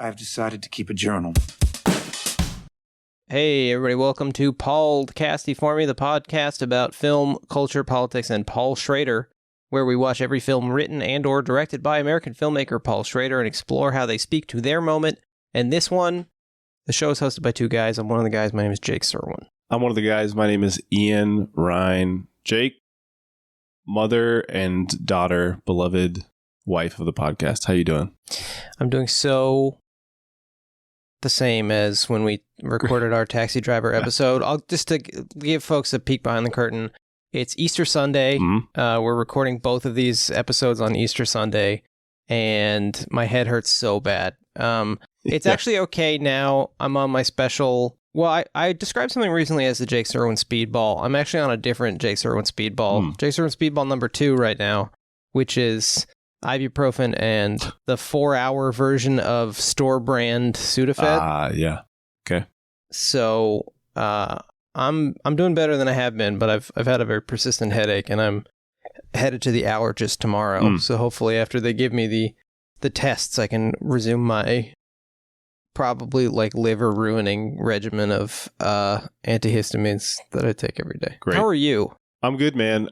I've decided to keep a journal. Hey, everybody, welcome to Paul Casty For Me, the podcast about film, culture, politics, and Paul Schrader, where we watch every film written and or directed by American filmmaker Paul Schrader and explore how they speak to their moment. And this one, the show is hosted by two guys. I'm one of the guys. My name is Jake Serwin. I'm one of the guys. My name is Ian Ryan. Jake, mother and daughter, beloved wife of the podcast. How you doing? I'm doing so the same as when we recorded our Taxi Driver episode. I'll just to give folks a peek behind the curtain. It's Easter Sunday. Mm-hmm. We're recording both of these episodes on Easter Sunday, and my head hurts so bad. It's actually okay now. I'm on my special. Well, I described something recently as the Jake Serwin Speedball. I'm actually on a different Jake Serwin Speedball. Jake Serwin Speedball number 2 right now, which is ibuprofen and the 4-hour version of store brand Sudafed. Yeah. Okay. So I'm doing better than I have been, but I've had a very persistent headache, and I'm headed to the allergist tomorrow. So hopefully after they give me the tests, I can resume my probably like liver ruining regimen of antihistamines that I take every day. Great. How are you? I'm good, man.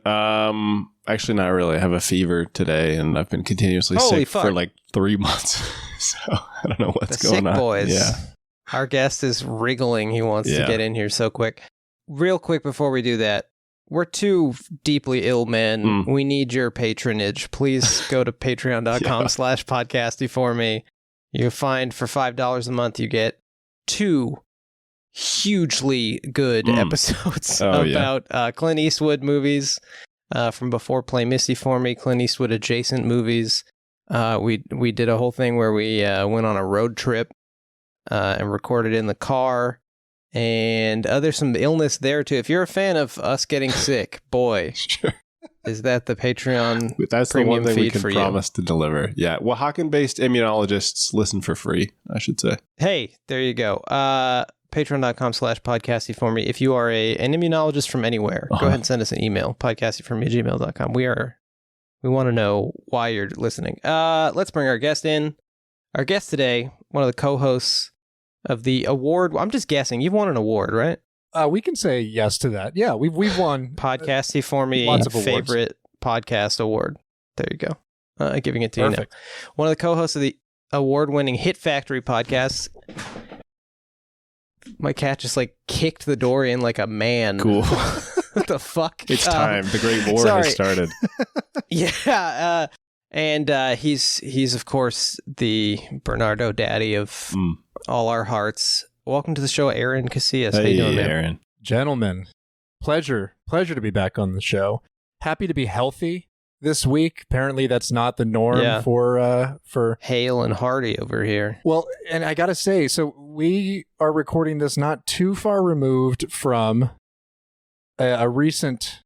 Actually, not really. I have a fever today, and I've been continuously sick for like 3 months. So I don't know what's going on. Sick boys. Yeah. Our guest is wriggling. He wants to get in here so quick. Real quick before we do that, we're two deeply ill men. We need your patronage. Please go to patreon.com/podcasty for me. You find for $5 a month, you get 2 hugely good episodes about Clint Eastwood movies from before Play Misty for Me, Clint Eastwood adjacent movies. We did a whole thing where we went on a road trip and recorded in the car. And there's some illness there too. If you're a fan of us getting sick, boy, Sure. Is that the Patreon That's the one thing we can for promise to deliver. Yeah. Oaxacan-based immunologists listen for free, I should say. Hey, there you go. Patreon.com/podcasty for me. If you are an immunologist from anywhere, go ahead and send us an email, podcastyforme@gmail.com. We want to know why you're listening. Let's bring our guest in. Our guest today, one of the co-hosts of the award. I'm just guessing. You've won an award, right? We can say yes to that. Yeah, we've won Podcasty for Me lots of favorite podcast award. There you go. Giving it to Perfect. you now. One of the co-hosts of the award-winning Hit Factory podcast. My cat just like kicked the door in like a man. Cool. What the fuck? It's time. The Great War has started. Yeah. And he's of course the Bernardo daddy of all our hearts. Welcome to the show, Aaron Casias. How you doing, man? Aaron. Gentlemen, pleasure to be back on the show. Happy to be healthy this week. Apparently that's not the norm for hale and hearty over here. Well, and I gotta say, so we are recording this not too far removed from a recent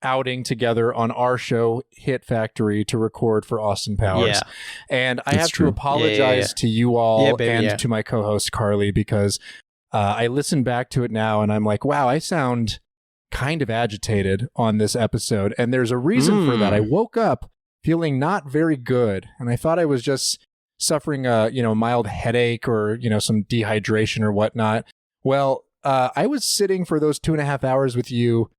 outing together on our show Hit Factory to record for Austin Powers. Yeah. And I have to apologize to you all and to my co-host Carly, because I listened back to it now and I'm like, wow, I sound kind of agitated on this episode. And there's a reason for that. I woke up feeling not very good, and I thought I was just suffering a mild headache or some dehydration or whatnot. Well, I was sitting for those 2.5 hours with you.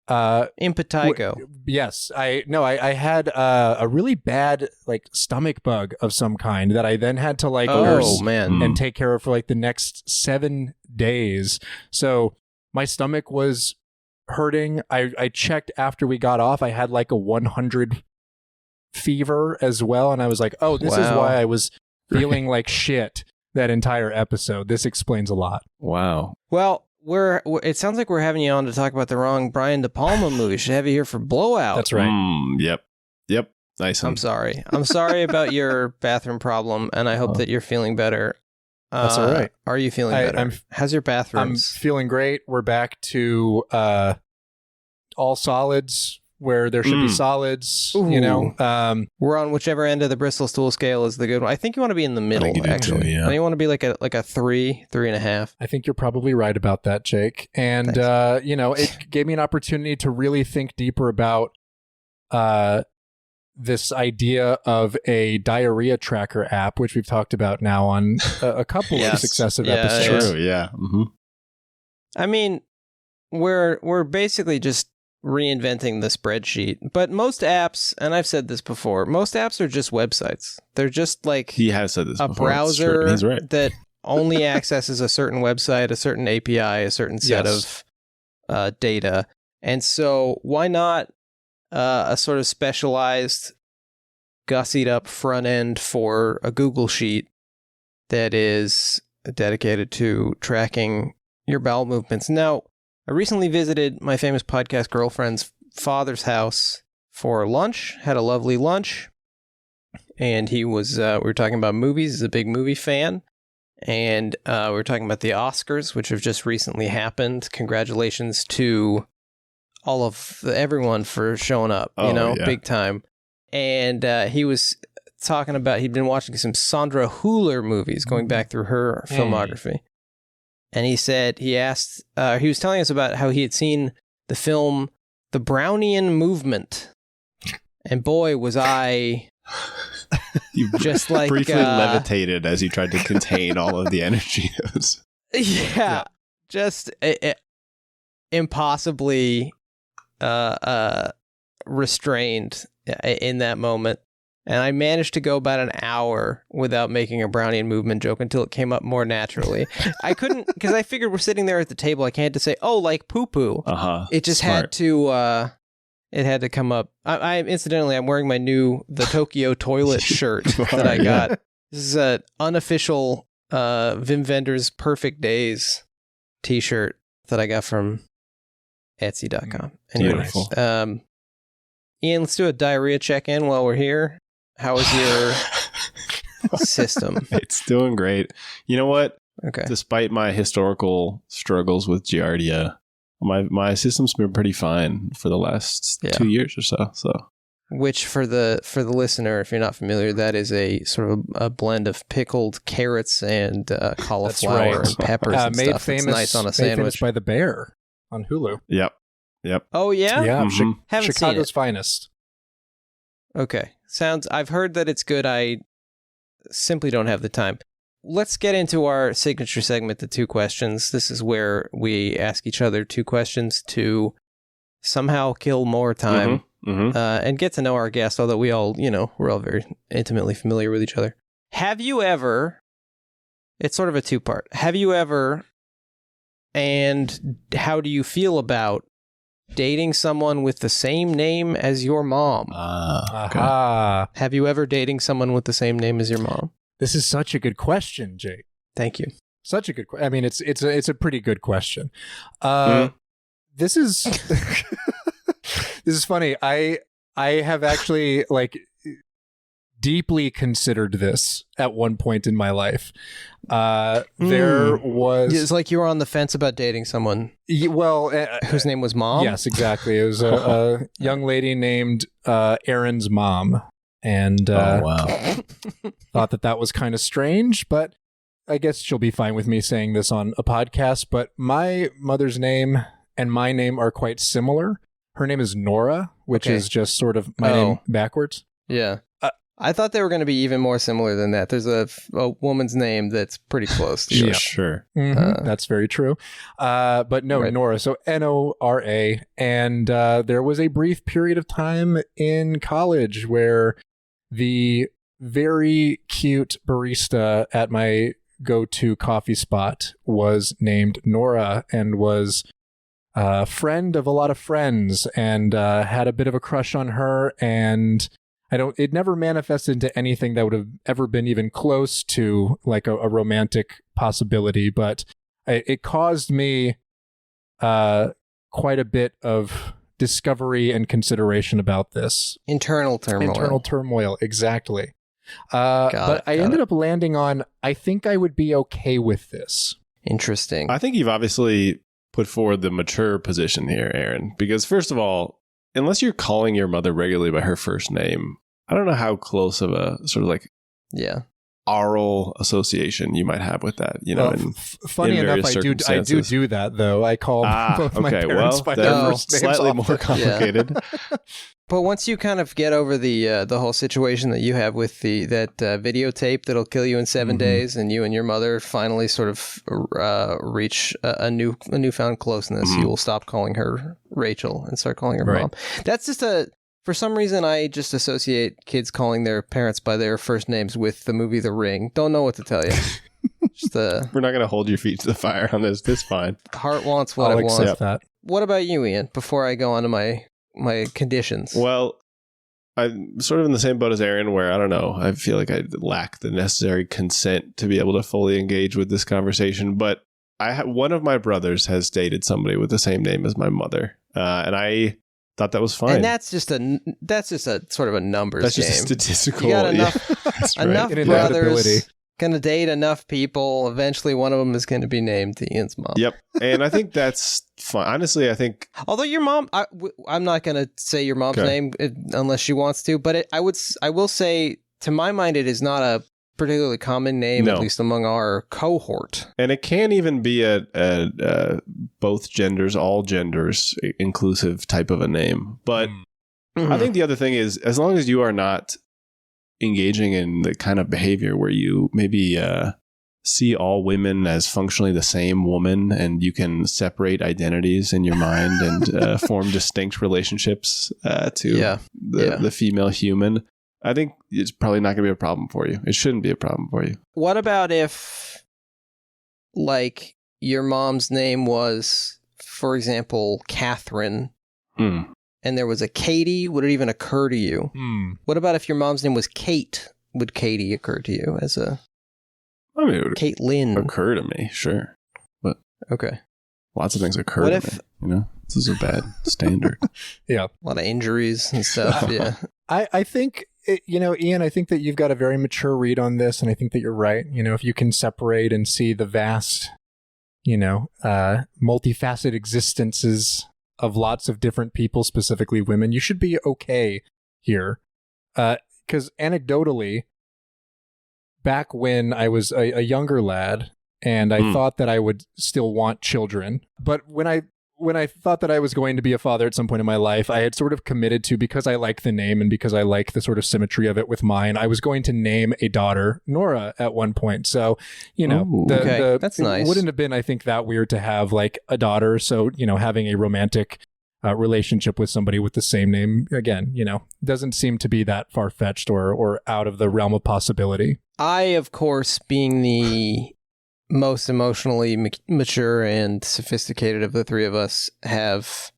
Impetigo. Yes, I had a really bad like stomach bug of some kind that I then had to like nurse and take care of for like the next 7 days. So my stomach was hurting. I checked after we got off. I had like a 100 fever as well, and I was like, oh, this is why I was feeling like shit that entire episode. This explains a lot. Wow. Well, it sounds like we're having you on to talk about the wrong Brian De Palma movie. Should have you here for Blowout. That's right. Yep. Nice. I'm sorry. I'm sorry about your bathroom problem, and I hope that you're feeling better. That's all right. Are you feeling better? How's your bathroom? I'm feeling great. We're back to all solids where there should be solids. Ooh. You know, we're on whichever end of the Bristol stool scale is the good one. I think you want to be in the middle. Actually, too, yeah. You want to be like a 3.5. I think you're probably right about that, Jake. And you know, it gave me an opportunity to really think deeper about this idea of a diarrhea tracker app, which we've talked about now on a couple of successive episodes. True, yeah. Mm-hmm. I mean, we're basically just reinventing the spreadsheet. But most apps, and I've said this before, most apps are just websites. They're just like he has said this a before. browser He's right. that only accesses a certain website, a certain API, a certain set of data. And so why not a sort of specialized, gussied up front end for a Google Sheet that is dedicated to tracking your bowel movements. Now, I recently visited my famous podcast girlfriend's father's house for lunch, had a lovely lunch, and he was, we were talking about movies. He's a big movie fan, and we were talking about the Oscars, which have just recently happened. Congratulations to all of everyone for showing up, big time. And he was talking about, he'd been watching some Sandra Hüller movies, going back through her filmography. And he said, he was telling us about how he had seen the film The Brownian Movement. And boy, was I you just like... briefly levitated as you tried to contain all of the energy. Just impossibly restrained in that moment. And I managed to go about an hour without making a Brownian movement joke until it came up more naturally. I couldn't, because I figured we're sitting there at the table. I can't just say, "Oh, like poo poo." It just had to. It had to come up. Incidentally, I'm wearing the Tokyo toilet shirt that I got. Yeah. This is an unofficial Wim Wenders Perfect Days T-shirt that I got from Etsy.com. Beautiful. Ian, let's do a diarrhea check-in while we're here. How is your system? It's doing great. You know what? Okay. Despite my historical struggles with Giardia, my system's been pretty fine for the last 2 years or so. So, which for the listener, if you're not familiar, that is a sort of a blend of pickled carrots and cauliflower and peppers and made stuff. famous, it's nice on a sandwich by The Bear on Hulu. Yep. Oh yeah, yeah. Haven't Chicago's finest. Okay, I've heard that it's good. I simply don't have the time. Let's get into our signature segment, the 2 questions. This is where we ask each other 2 questions to somehow kill more time and get to know our guest, although we're all very intimately familiar with each other. Have you ever, it's sort of a 2-part, have you ever, and how do you feel about dating someone with the same name as your mom? Okay. Have you ever dating someone with the same name as your mom? This is such a good question, Jake. Thank you. Such a good question. I mean, it's a pretty good question. This is this is funny. I have actually deeply considered this at one point in my life. There was... It's like you were on the fence about dating someone whose name was Mom? Yes, exactly. It was a young lady named Aaron's mom. And thought that was kind of strange, but I guess she'll be fine with me saying this on a podcast. But my mother's name and my name are quite similar. Her name is Nora, which is just sort of my name backwards. Yeah. I thought they were going to be even more similar than that. There's a woman's name that's pretty close to yours. Sure. That's very true. But no, right. Nora. So Nora. And there was a brief period of time in college where the very cute barista at my go-to coffee spot was named Nora and was a friend of a lot of friends and had a bit of a crush on her. And it never manifested into anything that would have ever been even close to like a romantic possibility, but it caused me quite a bit of discovery and consideration about this. Internal turmoil, exactly. But I ended up landing on, I think I would be okay with this. Interesting. I think you've obviously put forward the mature position here, Aaron, because first of all, unless you're calling your mother regularly by her first name, I don't know how close of a sort of like oral association you might have with that, you know. Well, funny enough, I do that though. I call both my parents by their first names. Slightly more complicated. But once you kind of get over the whole situation that you have with that videotape that'll kill you in 7 days, and you and your mother finally sort of reach a newfound closeness, you will stop calling her Rachel and start calling her mom. That's just for some reason, I just associate kids calling their parents by their first names with the movie The Ring. Don't know what to tell you. We're not going to hold your feet to the fire on this. This fine. Heart wants what it wants. That. What about you, Ian? Before I go on to my conditions. Well, I'm sort of in the same boat as Aaron, where I don't know. I feel like I lack the necessary consent to be able to fully engage with this conversation. But one of my brothers has dated somebody with the same name as my mother, and I thought that was fine. And that's just a sort of a numbers that's game. Just a statistical. You got enough brothers gonna date enough people. Eventually, one of them is going to be named Ian's mom. Yep, and I think that's fine. Honestly, I think. Although your mom, I'm not going to say your mom's name unless she wants to, but I will say, to my mind, it is not a particularly common name, at least among our cohort. And it can even be a both genders, all genders inclusive type of a name. But I think the other thing is, as long as you are not engaging in the kind of behavior where you maybe see all women as functionally the same woman, and you can separate identities in your mind and form distinct relationships to the female human, I think it's probably not going to be a problem for you. It shouldn't be a problem for you. What about if, like, your mom's name was, for example, Catherine, and there was a Katie? Would it even occur to you? What about if your mom's name was Kate? Would Katie occur to you as a... I mean, it would Caitlin occur to me, sure. But okay. Lots of things occur to me, you know? This is a bad standard. A lot of injuries and stuff, I think... Ian, I think that you've got a very mature read on this, and I think that you're right. You know, if you can separate and see the vast, multifaceted existences of lots of different people, specifically women, you should be okay here. Because anecdotally, back when I was a younger lad, and I thought that I would still want children, but when I thought that I was going to be a father at some point in my life, I had sort of committed to, because I like the name and because I like the sort of symmetry of it with mine, I was going to name a daughter Nora at one point. So, that's nice. It wouldn't have been, I think, that weird to have like a daughter. So, having a romantic relationship with somebody with the same name, again, doesn't seem to be that far-fetched or out of the realm of possibility. I, of course, being the most emotionally mature and sophisticated of the three of us, have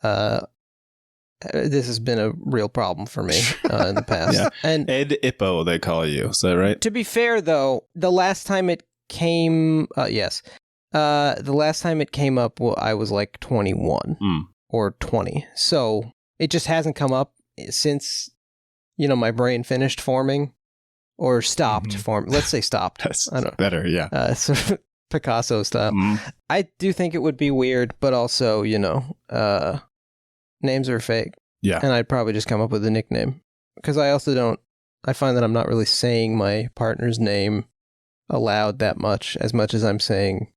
this has been a real problem for me in the past. And Ed Ippo, they call you. Is that right? To be fair, though, the last time it came, the last time it came up, I was like 21 or 20. So it just hasn't come up since, my brain finished forming. Or stopped forming. Let's say stopped. That's I don't better, yeah. Sort of Picasso style. I do think it would be weird, but also, names are fake. Yeah. And I'd probably just come up with a nickname. Because I find that I'm not really saying my partner's name aloud that much as I'm saying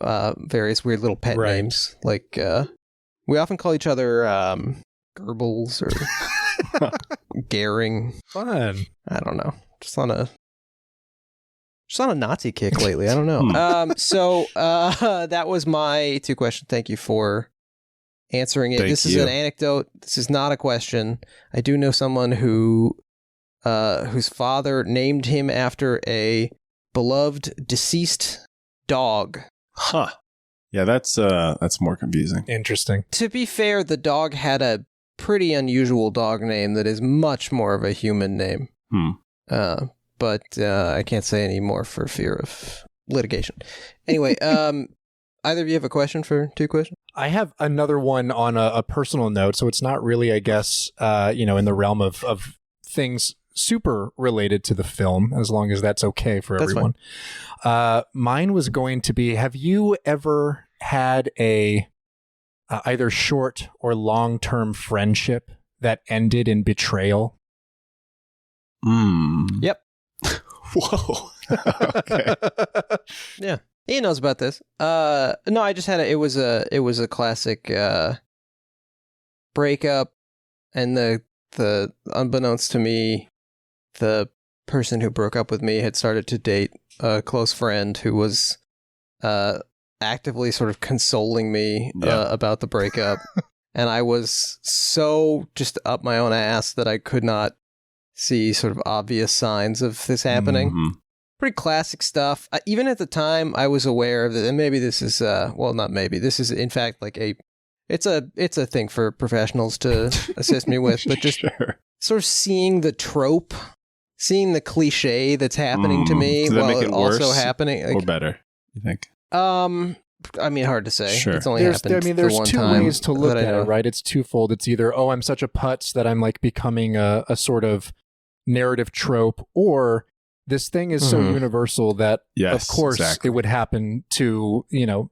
various weird little pet names. Like, we often call each other Goebbels or Gehring. Fun. I don't know. Just on a Nazi kick lately. I don't know. So that was my 2 questions. Thank you for answering it. This is an anecdote. This is not a question. I do know someone whose father named him after a beloved deceased dog. Huh. Yeah, that's more confusing. Interesting. To be fair, the dog had a pretty unusual dog name that is much more of a human name. But I can't say any more for fear of litigation. Anyway, either of you have a question for 2 questions? I have another one on a personal note, so it's not really, I guess, in the realm of things super related to the film, as long as that's okay for everyone. Mine was going to be, have you ever had a either short or long-term friendship that ended in betrayal? Yep. Whoa. Okay. Yeah. He knows about this. No, I just had it was a classic breakup, and the unbeknownst to me, the person who broke up with me had started to date a close friend who was actively sort of consoling me about the breakup. And I was so just up my own ass that I could not see sort of obvious signs of this happening. Mm-hmm. Pretty classic stuff. Even at the time, I was aware of it. And maybe this is, not maybe. This is, in fact, like it's a thing for professionals to assist me with. But just sort of seeing the trope, seeing the cliche that's happening to me while it also happening. Or better, you think? I mean, hard to say. Sure. It's only happened there's the one two time ways to look that I at know. it, right? It's twofold. It's either, I'm such a putz that I'm like becoming a sort of narrative trope, or this thing is so universal that, of course, it would happen to,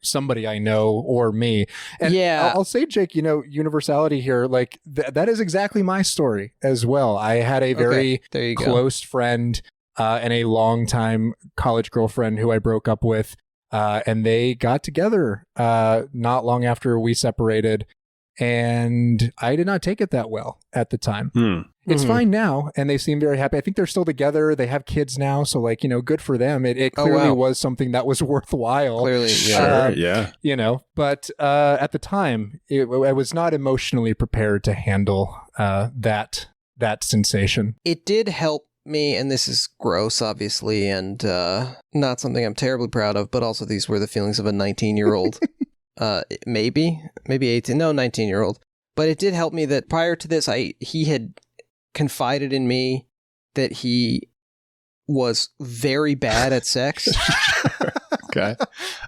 somebody I know or me. And I'll say, Jake, universality here, like that is exactly my story as well. I had a very close friend and a longtime college girlfriend who I broke up with, and they got together not long after we separated. And I did not take it that well at the time. It's fine now, and they seem very happy. I think they're still together. They have kids now, so good for them. It clearly was something that was worthwhile. Clearly, But at the time, I was not emotionally prepared to handle that sensation. It did help me, and this is gross, obviously, and not something I'm terribly proud of, but also these were the feelings of a 19-year-old. Maybe 18, no, 19-year-old. But it did help me that prior to this, he had confided in me that he was very bad at sex. Okay.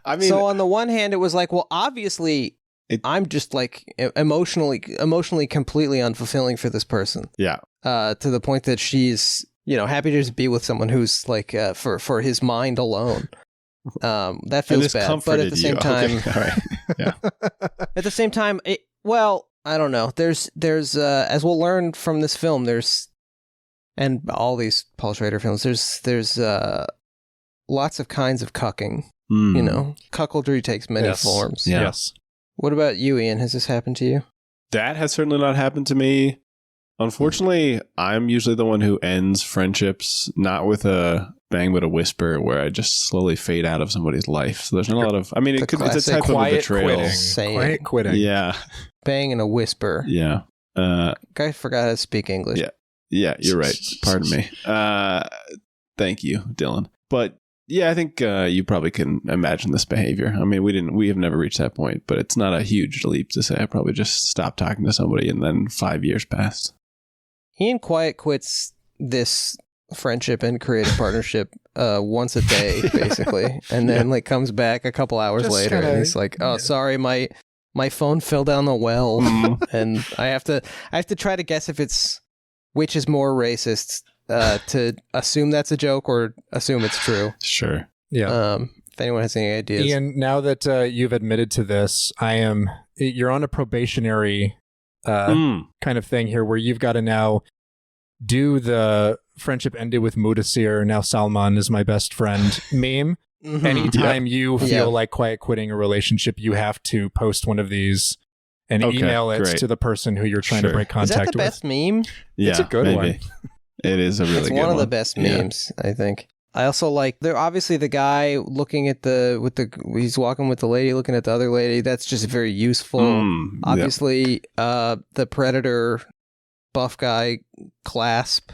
I mean, so on the one hand, it was like, well, obviously, I'm just like emotionally completely unfulfilling for this person. Yeah. To the point that she's, happy to just be with someone who's like, for his mind alone. That feels bad, but at the same time, all right. Yeah. At the same time, I don't know. There's as we'll learn from this film, and all these Paul Schrader films, there's lots of kinds of cucking. Cuckoldry takes many forms. Yeah. Yes. What about you, Ian? Has this happened to you? That has certainly not happened to me. Unfortunately, I'm usually the one who ends friendships, not with a bang but a whisper, where I just slowly fade out of somebody's life. So there's not a lot of, it's a type of a betrayal. Quiet quitting. Yeah. Bang and a whisper. Yeah. Guy forgot how to speak English. Yeah, you're right. Pardon me. Thank you, Dylan. But yeah, I think you probably can imagine this behavior. I mean, we have never reached that point, but it's not a huge leap to say I probably just stopped talking to somebody and then 5 years passed. Ian quiet quits this friendship and creative partnership once a day, basically, and then comes back a couple hours later, and he's like, "Oh, sorry, my phone fell down the well," and I have to try to guess which is more racist, to assume that's a joke or assume it's true. Sure. Yeah. If anyone has any ideas, Ian, now that you've admitted to this, you're on a probationary kind of thing here where you've got to now do the friendship ended with Mudasir, now Salman is my best friend meme. Anytime you feel like quiet quitting a relationship, you have to post one of these and email it to the person who you're trying to break contact with. Is that the best meme? Yeah, it's a good one. It is a really good one. It's one of the best memes, I think. I also like, they're obviously the guy looking at he's walking with the lady, looking at the other lady. That's just very useful. Obviously, the Predator buff guy clasp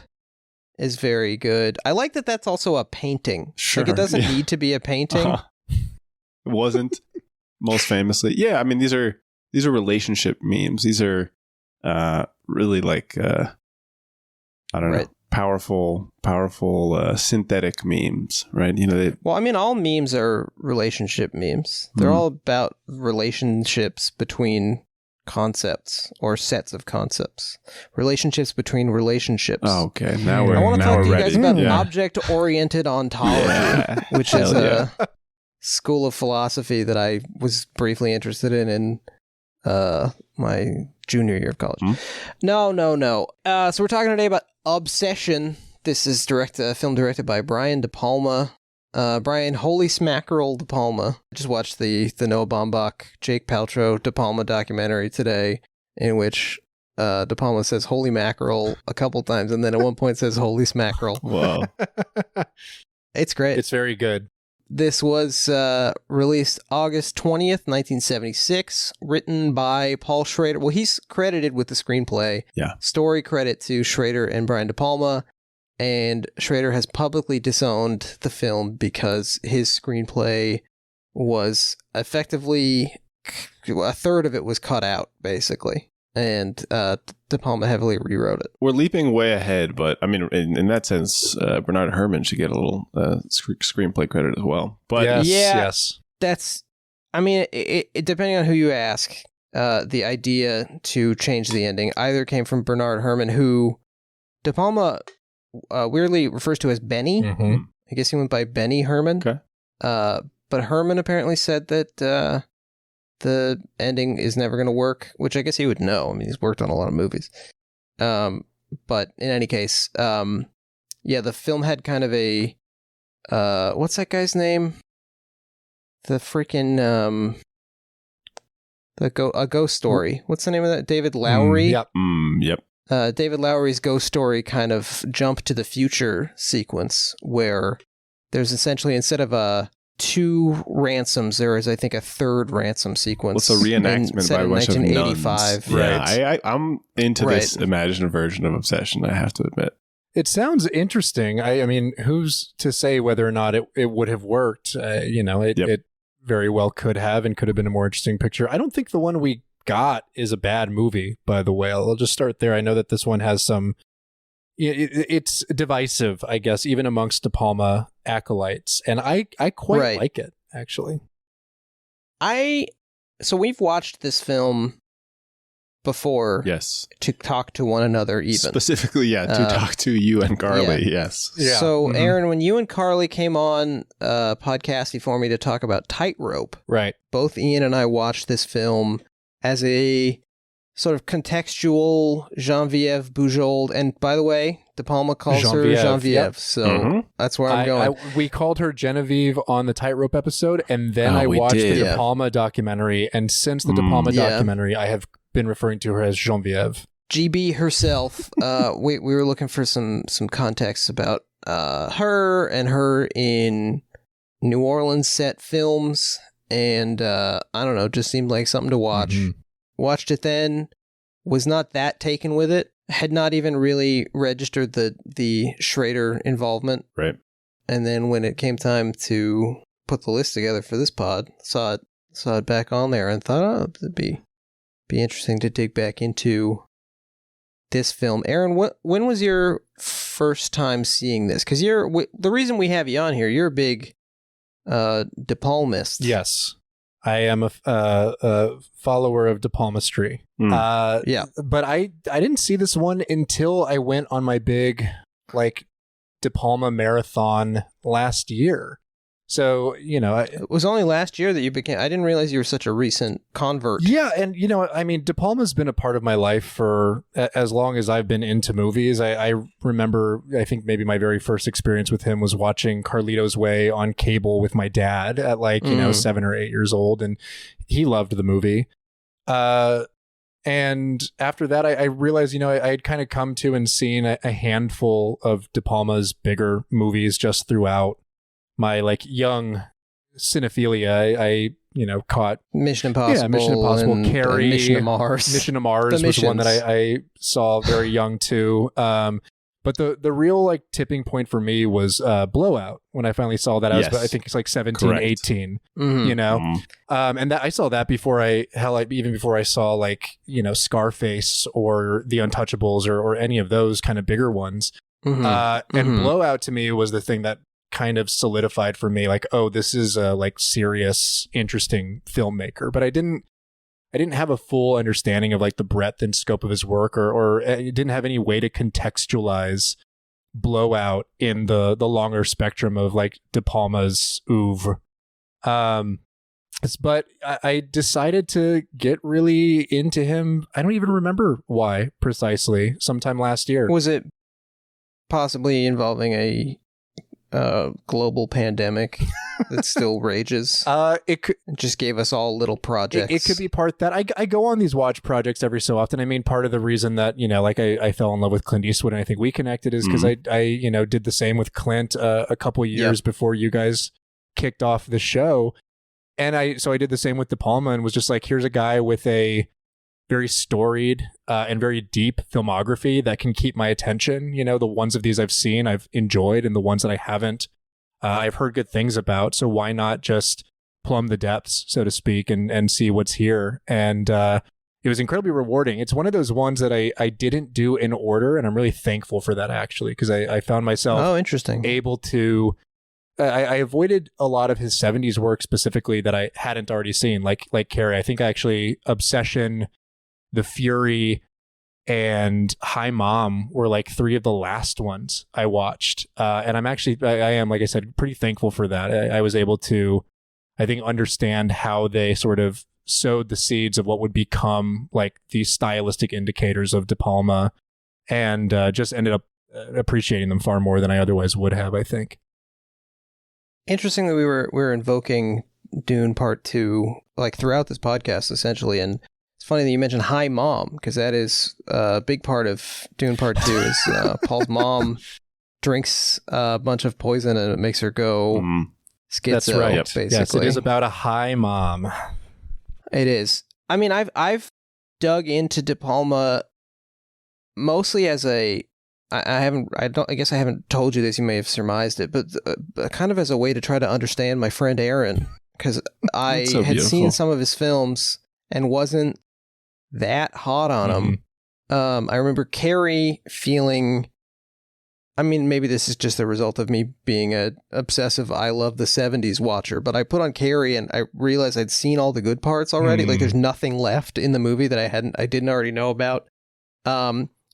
is very good. I like that that's also a painting. Sure. It doesn't need to be a painting. It wasn't, most famously. Yeah, I mean, these are relationship memes. These are really I don't know. Powerful, synthetic memes, right? All memes are relationship memes. They're all about relationships between concepts or sets of concepts. Relationships between relationships. Oh, okay. Now we're I want to talk to you guys about Yeah. object-oriented ontology, which is a school of philosophy that I was briefly interested in my junior year of college. No. So we're talking today about Obsession. This is a film directed by Brian De Palma. Brian Holy Smackerel De Palma. I just watched the Noah Baumbach, Jake Paltrow De Palma documentary today, in which De Palma says holy mackerel a couple times, and then at one point says holy smackerel. Wow. It's great. It's very good. This was released August 20th, 1976, written by Paul Schrader. Well, he's credited with the screenplay. Yeah. Story credit to Schrader and Brian De Palma. And Schrader has publicly disowned the film because his screenplay was effectively a third of it was cut out, basically. And De Palma heavily rewrote it. We're leaping way ahead, but I mean, in that sense, Bernard Herrmann should get a little screenplay credit as well. But yes. That's, I mean, it depending on who you ask, the idea to change the ending either came from Bernard Herrmann, who De Palma weirdly refers to as Benny. Mm-hmm. I guess he went by Benny Herrmann. Okay. But Herrmann apparently said that the ending is never going to work, which I guess he would know. I mean, he's worked on a lot of movies. But in any case, the film had kind of a what's that guy's name? The freaking a ghost story. What's the name of that? David Lowery. Yep. Yep. David Lowery's ghost story kind of jump to the future sequence where there's essentially, instead of 2 ransoms, there is, I think, a 3rd ransom sequence. What's a reenactment by a bunch of nuns? 1985. Yeah, I'm into this imagined version of Obsession, I have to admit. It sounds interesting. I mean, who's to say whether or not it would have worked? It very well could have, and could have been a more interesting picture. I don't think the one we got is a bad movie, by the way. I'll just start there. I know that this one has some... It's divisive, I guess, even amongst De Palma acolytes. And I quite like it, actually. So we've watched this film before. Yes. To talk to one another even. Specifically, to talk to you and Carly, yes. Yeah. So, Aaron, when you and Carly came on podcast before me to talk about Tightrope, right, both Ian and I watched this film as a sort of contextual Geneviève Bujold. And by the way, De Palma calls her Geneviève. Yep. So that's where I'm going. We called her Geneviève on the Tightrope episode, and then I watched the De Palma documentary. And since the De Palma documentary, I have been referring to her as Geneviève. GB herself. We were looking for some context about her and her in New Orleans set films. And I don't know, just seemed like something to watch. Watched it then, was not that taken with it, had not even really registered the Schrader involvement. Right. And then when it came time to put the list together for this pod, saw it back on there and thought, it'd be interesting to dig back into this film. Aaron, when was your first time seeing this? Because the reason we have you on here, you're a big De Palmist. Yes. I am a follower of De Palmistry. But I didn't see this one until I went on my big De Palma marathon last year. So, it was only last year that you became... I didn't realize you were such a recent convert. Yeah, and, I mean, De Palma's been a part of my life for as long as I've been into movies. I remember, I think maybe my very first experience with him was watching Carlito's Way on cable with my dad at 7 or 8 years old, and he loved the movie. And after that, I realized, I had kind of come to and seen a handful of De Palma's bigger movies just throughout my young cinephilia. I caught Mission Impossible, Carrie, Mission to Mars. Mission to Mars was one that I saw very young too. But the real tipping point for me was Blowout. When I finally saw that, I think it's 17, correct. 18. And that I saw that before even before I saw Scarface or The Untouchables or any of those kind of bigger ones. And Blowout to me was the thing that kind of solidified for me, this is a serious, interesting filmmaker. But I didn't have a full understanding of the breadth and scope of his work, or I didn't have any way to contextualize Blowout in the longer spectrum of De Palma's oeuvre. But I decided to get really into him. I don't even remember why precisely. Sometime last year. Was it possibly involving a global pandemic that still rages? It just gave us all little projects. It could be part that I go on these watch projects every so often. I mean, part of the reason that, like I fell in love with Clint Eastwood and I think we connected is because I did the same with Clint a couple of years before you guys kicked off the show. And I did the same with De Palma and was just like, here's a guy with a very storied and very deep filmography that can keep my attention. The ones of these I've seen, I've enjoyed, and the ones that I haven't, I've heard good things about. So why not just plumb the depths, so to speak, and see what's here? And it was incredibly rewarding. It's one of those ones that I didn't do in order, and I'm really thankful for that, actually, because I found myself interesting. Able to... I avoided a lot of his 70s work specifically that I hadn't already seen, like Carrie. I think actually Obsession, The Fury, and Hi Mom were like 3 of the last ones I watched. And I am, like I said, pretty thankful for that. I was able to, I think, understand how they sort of sowed the seeds of what would become like these stylistic indicators of De Palma, and just ended up appreciating them far more than I otherwise would have, I think. Interesting that we were invoking Dune Part 2 like throughout this podcast, essentially, and it's funny that you mentioned Hi Mom, because that is a big part of Dune Part 2 is Paul's mom drinks a bunch of poison and it makes her go schizo. That's right. Basically. Yes, it is about a high mom. It is. I mean, I've dug into De Palma mostly as a I guess I haven't told you this, you may have surmised it, but kind of as a way to try to understand my friend Aaron, because I had seen some of his films and wasn't that hot on him. I remember Carrie feeling, I mean, maybe this is just the result of me being a obsessive I love the 70s watcher, but I put on Carrie and I realized I'd seen all the good parts already. Like there's nothing left in the movie that I didn't already know about.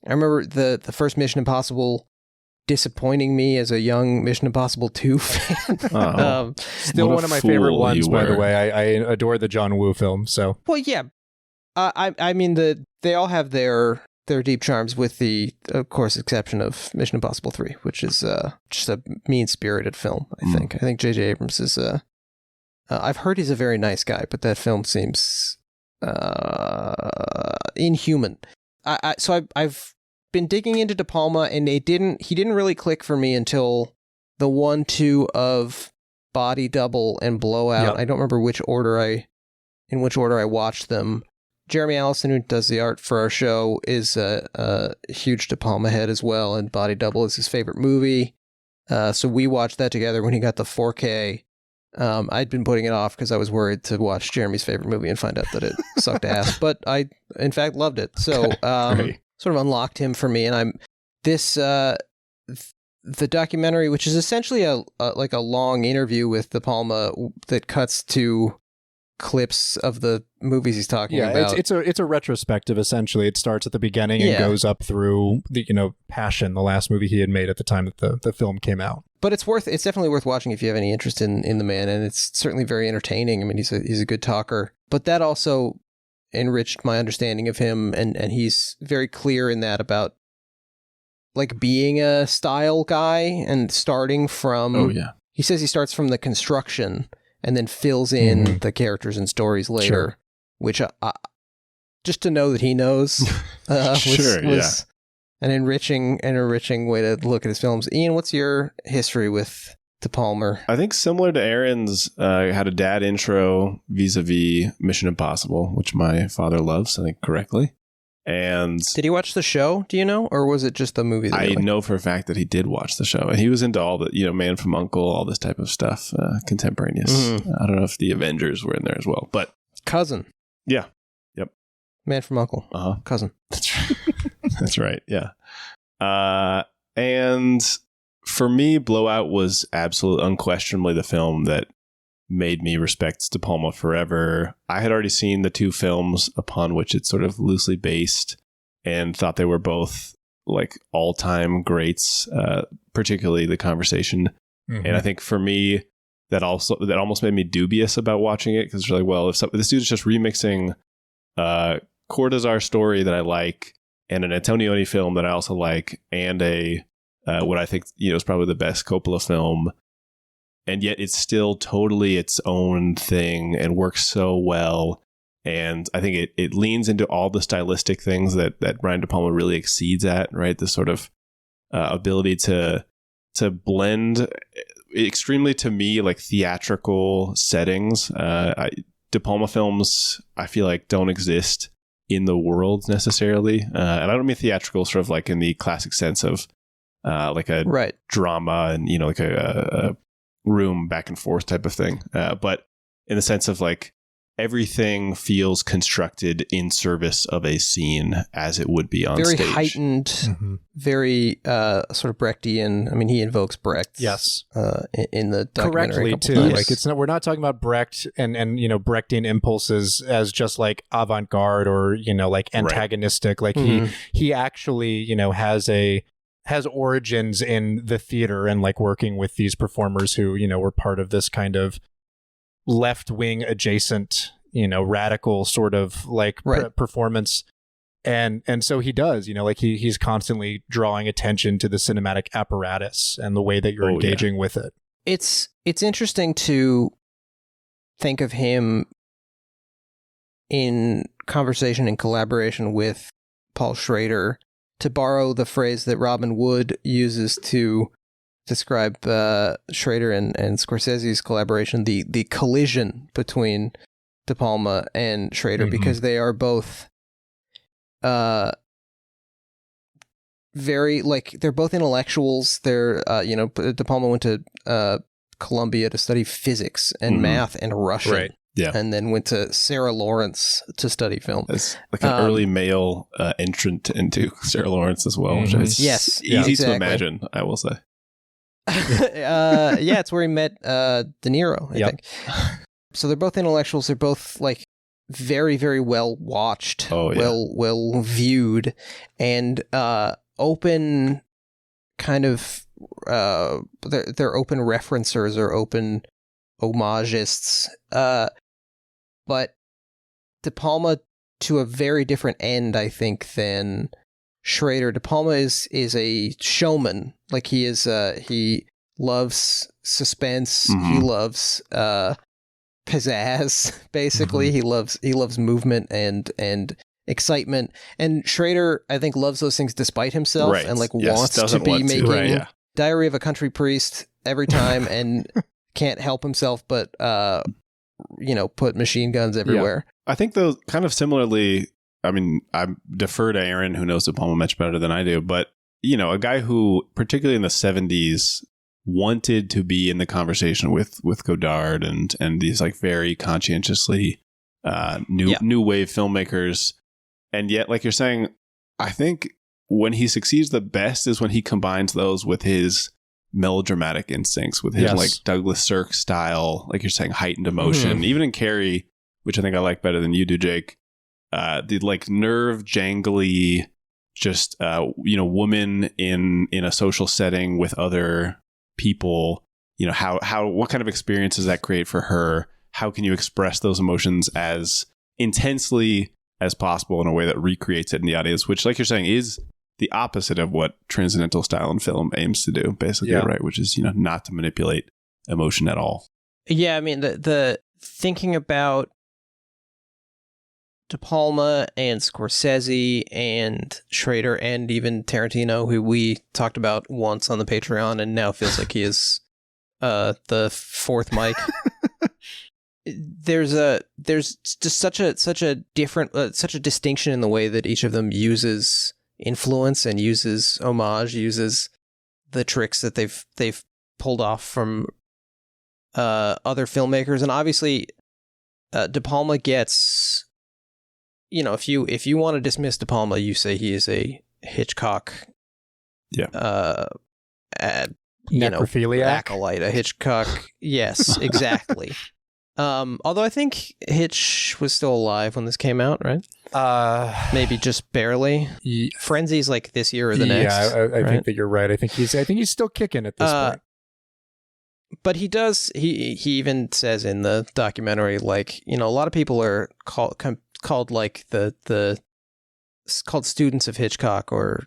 I remember the first Mission Impossible disappointing me as a young Mission Impossible 2 fan. Still one of my favorite ones, by the way. I adore the John Woo film. So, well, yeah. I mean, they all have their deep charms, with the, of course, exception of Mission Impossible 3, which is just a mean-spirited film, I think. I think J.J. Abrams is I've heard he's a very nice guy, but that film seems inhuman. So I've been digging into De Palma, and he didn't really click for me until the 1-2 of Body Double and Blowout. Yep. I don't remember in which order I watched them. Jeremy Allison, who does the art for our show, is a huge De Palma head as well, and Body Double is his favorite movie. So we watched that together when he got the 4K. I'd been putting it off because I was worried to watch Jeremy's favorite movie and find out that it sucked ass, but I, in fact, loved it. So, sort of unlocked him for me. And the documentary, which is essentially a long interview with De Palma that cuts to clips of the movies he's talking about. Yeah, it's a retrospective, essentially. It starts at the beginning and goes up through the, Passion, the last movie he had made at the time that the film came out. But it's definitely worth watching if you have any interest in the man, and it's certainly very entertaining. I mean, he's a good talker, but that also enriched my understanding of him, and he's very clear in that about like being a style guy and starting from. He says he starts from the construction and then fills in the characters and stories later, which just to know that he knows was an enriching way to look at his films. Ian, what's your history with De Palma? I think similar to Aaron's, had a dad intro vis-a-vis Mission Impossible, which my father loves, I think correctly. And did he watch the show? Do you know, or was it just the movie? I know for a fact that he did watch the show, and he was into all the, Man from U.N.C.L.E., all this type of stuff, contemporaneous. I don't know if the Avengers were in there as well, but Cousin. Yeah. Yep. Man from U.N.C.L.E. Cousin. That's right. That's right. Yeah. And for me, Blowout was unquestionably the film that made me respect De Palma forever. I had already seen the 2 films upon which it's sort of loosely based and thought they were both like all-time greats, particularly The Conversation. And I think for me, that almost made me dubious about watching it, because you're like, well, if this dude's just remixing Cortázar story that I like, and an Antonioni film that I also like, and a what I think is probably the best Coppola film, and yet it's still totally its own thing and works so well. And I think it leans into all the stylistic things that Brian De Palma really exceeds at, right? This sort of ability to blend extremely, to me, like theatrical settings. De Palma films, I feel like, don't exist in the world necessarily. And I don't mean theatrical sort of like in the classic sense of like a drama and, like a room back and forth type of thing. But in the sense of like, everything feels constructed in service of a scene as it would be on stage. Very heightened, very sort of Brechtian. I mean, he invokes Brecht. Yes. In the documentary. Correctly too. Like we're not talking about Brecht and Brechtian impulses as just like avant-garde or like antagonistic. Like he actually has origins in the theater and like working with these performers who were part of this kind of left-wing adjacent, radical sort of like performance. And so he does, like he's constantly drawing attention to the cinematic apparatus and the way that you're engaging with it. It's interesting to think of him in conversation and collaboration with Paul Schrader, to borrow the phrase that Robin Wood uses to describe Schrader and Scorsese's collaboration, the collision between De Palma and Schrader, because they are both very, like, they're both intellectuals. They're De Palma went to Columbia to study physics and math and Russian, and then went to Sarah Lawrence to study film. It's like an early male entrant into Sarah Lawrence as well, which is easy to imagine, I will say. It's where he met De Niro, I think. So they're both intellectuals. They're both like very, very well watched, well viewed, and open kind of they're open referencers or open homagists. But De Palma to a very different end, I think, than Schrader. De Palma is a showman. Like he loves suspense. He loves pizzazz. Basically, he loves movement and excitement. And Schrader, I think, loves those things despite himself, and like wants to be making Diary of a Country Priest every time, and can't help himself but put machine guns everywhere. I think though, kind of similarly, I mean, I defer to Aaron, who knows De Palma much better than I do, but a guy who, particularly in the 70s, wanted to be in the conversation with Godard and these like very conscientiously new wave filmmakers. And yet, like you're saying, I think when he succeeds the best is when he combines those with his melodramatic instincts, with his like Douglas Sirk style, like you're saying, heightened emotion. Even in Carrie, which I think I like better than you do, Jake, the like nerve jangly, just woman in a social setting with other people. What kind of experience does that create for her? How can you express those emotions as intensely as possible in a way that recreates it in the audience, which, like you're saying, is the opposite of what transcendental style in film aims to do, basically, right? Which is, not to manipulate emotion at all. Yeah, I mean, the thinking about De Palma and Scorsese and Schrader and even Tarantino, who we talked about once on the Patreon and now feels like he is the fourth mic. There's just such a different, such a distinction in the way that each of them uses influence and uses homage, uses the tricks that they've pulled off from other filmmakers. And obviously De Palma gets, if you want to dismiss De Palma, you say he is a Hitchcock necrophiliac acolyte, a Hitchcock. Yes, exactly. Although I think Hitch was still alive when this came out, right? Maybe just barely. Frenzy's like this year or the next. Yeah, I think that you're right. I think he's still kicking at this point. But he does. He even says in the documentary, like, you know, a lot of people are called like called students of Hitchcock, or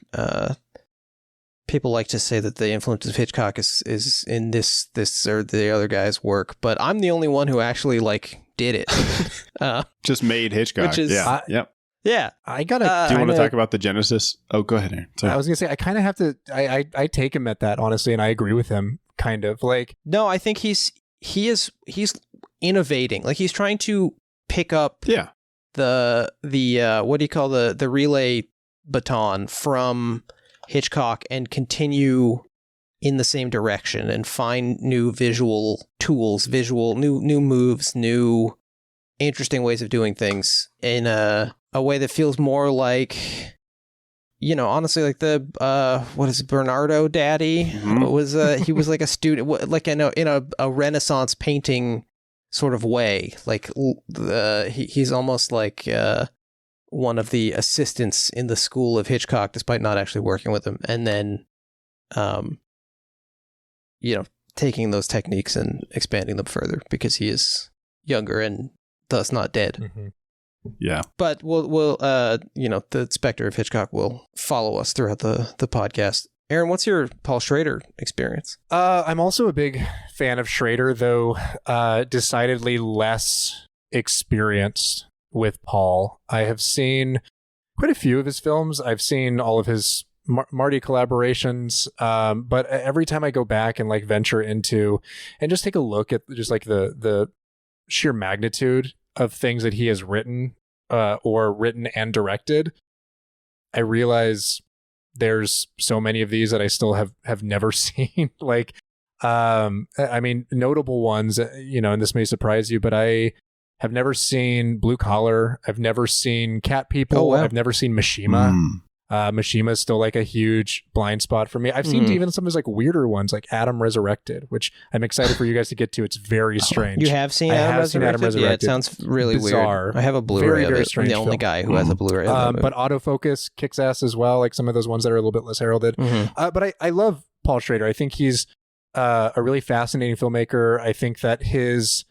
people like to say that the influence of Hitchcock is in this or the other guy's work. But I'm the only one who actually like did it. Just made Hitchcock. Which is, yep. Yeah. I gotta. Do you want to talk about the genesis? Oh, go ahead, Aaron. Sorry. I was gonna say I kind of have to. I take him at that, honestly, and I agree with him. Kind of like, no, I think he's innovating. Like, he's trying to pick up the what do you call the relay baton from Hitchcock and continue in the same direction and find new visual tools, new moves, new interesting ways of doing things in a way that feels more like, you know, honestly, like the what is it, Bernardo Daddy was he was like a student, like in a Renaissance painting sort of way. Like he's almost like one of the assistants in the school of Hitchcock, despite not actually working with him. And then, you know, taking those techniques and expanding them further because he is younger and thus not dead. Mm-hmm. Yeah. But we'll you know, the specter of Hitchcock will follow us throughout the podcast. Aaron, what's your Paul Schrader experience? I'm also a big fan of Schrader, though decidedly less experienced with Paul. I have seen quite a few of his films. I've seen all of his Marty collaborations, but every time I go back and like venture into and just take a look at just like the sheer magnitude of things that he has written or written and directed, I realize there's so many of these that I still have never seen. Like, I mean, notable ones, you know, and this may surprise you, but I have never seen Blue Collar. I've never seen Cat People. Oh, wow. I've never seen Mishima. Mishima is still like a huge blind spot for me. I've seen even some of his like weirder ones, like Adam Resurrected, which I'm excited for you guys to get to. It's very strange. You have seen Adam Resurrected? Yeah, it sounds really bizarre. Weird. I have a Blu-ray of it. I'm the only guy who has a Blu-ray of it. But Autofocus kicks ass as well, like some of those ones that are a little bit less heralded. But I love Paul Schrader. I think he's a really fascinating filmmaker. I think that his...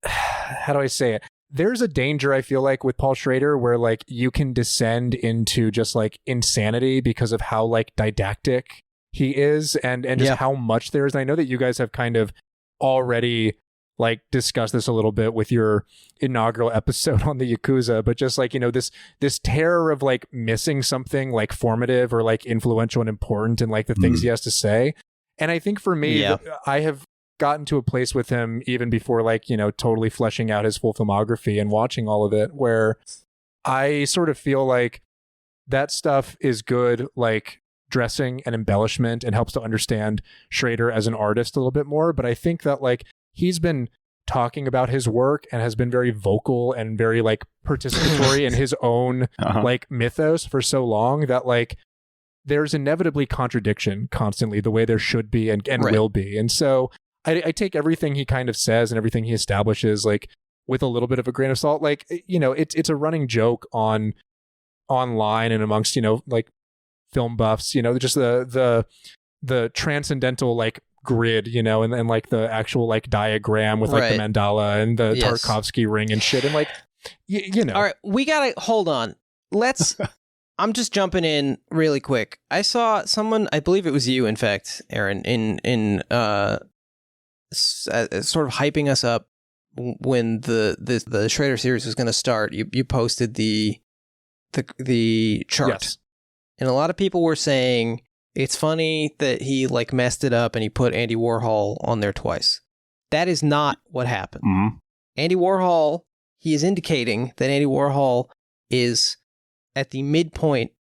How do I say it? There's a danger, I feel like, with Paul Schrader where like you can descend into just like insanity because of how like didactic he is and just how much there is. And I know that you guys have kind of already like discussed this a little bit with your inaugural episode on the Yakuza, but just like, you know, this terror of like missing something like formative or like influential and important and like the things he has to say. And I think for me, I have gotten to a place with him even before like, you know, totally fleshing out his full filmography and watching all of it, where I sort of feel like that stuff is good, like dressing and embellishment, and helps to understand Schrader as an artist a little bit more. But I think that like he's been talking about his work and has been very vocal and very like participatory in his own like mythos for so long that like there's inevitably contradiction constantly, the way there should be and will be. And so I take everything he kind of says and everything he establishes like with a little bit of a grain of salt. Like, you know, it's a running joke online and amongst, you know, like film buffs, you know, just the transcendental like grid, you know, and like the actual like diagram with like the mandala and the Tarkovsky ring and shit. And like, you know. All right, we gotta hold on. I'm just jumping in really quick. I saw someone, I believe it was you, in fact, Aaron, in sort of hyping us up when the Schrader series was going to start. You posted the chart, and a lot of people were saying it's funny that he like messed it up and he put Andy Warhol on there twice. That is not what happened. Andy Warhol, he is indicating that Andy Warhol is at the midpoint.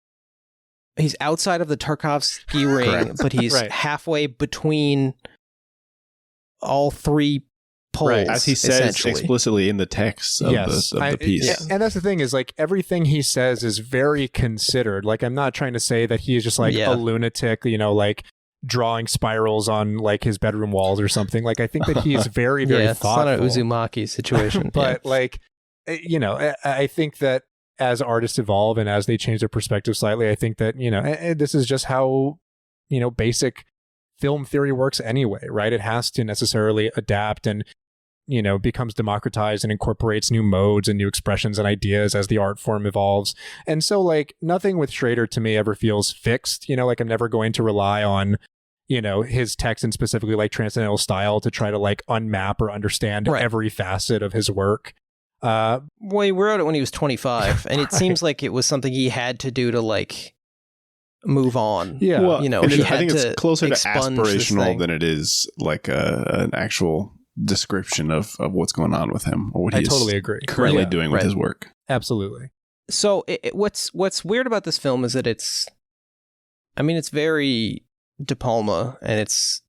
He's outside of the Tarkovsky ring, but he's halfway between all three poles, as he says explicitly in the text of the piece. And that's the thing, is like everything he says is very considered. Like, I'm not trying to say that he is just like a lunatic, you know, like drawing spirals on like his bedroom walls or something. Like, I think that he is very, very thoughtful. It's not an Uzumaki situation. But like, you know, I think that as artists evolve and as they change their perspective slightly, I think that, you know, this is just how, you know, basic film theory works anyway, right? It has to necessarily adapt and, you know, becomes democratized and incorporates new modes and new expressions and ideas as the art form evolves. And so like nothing with Schrader to me ever feels fixed, you know, like I'm never going to rely on, you know, his text and specifically like transcendental style to try to like unmap or understand every facet of his work. Well, he wrote it when he was 25 and it seems like it was something he had to do to like move on. Yeah. Well, you know, I think it's closer to aspirational than it is like an actual description of what's going on with him or what he's totally agree. currently doing with his work. Absolutely. So what's weird about this film is that it's very De Palma and it's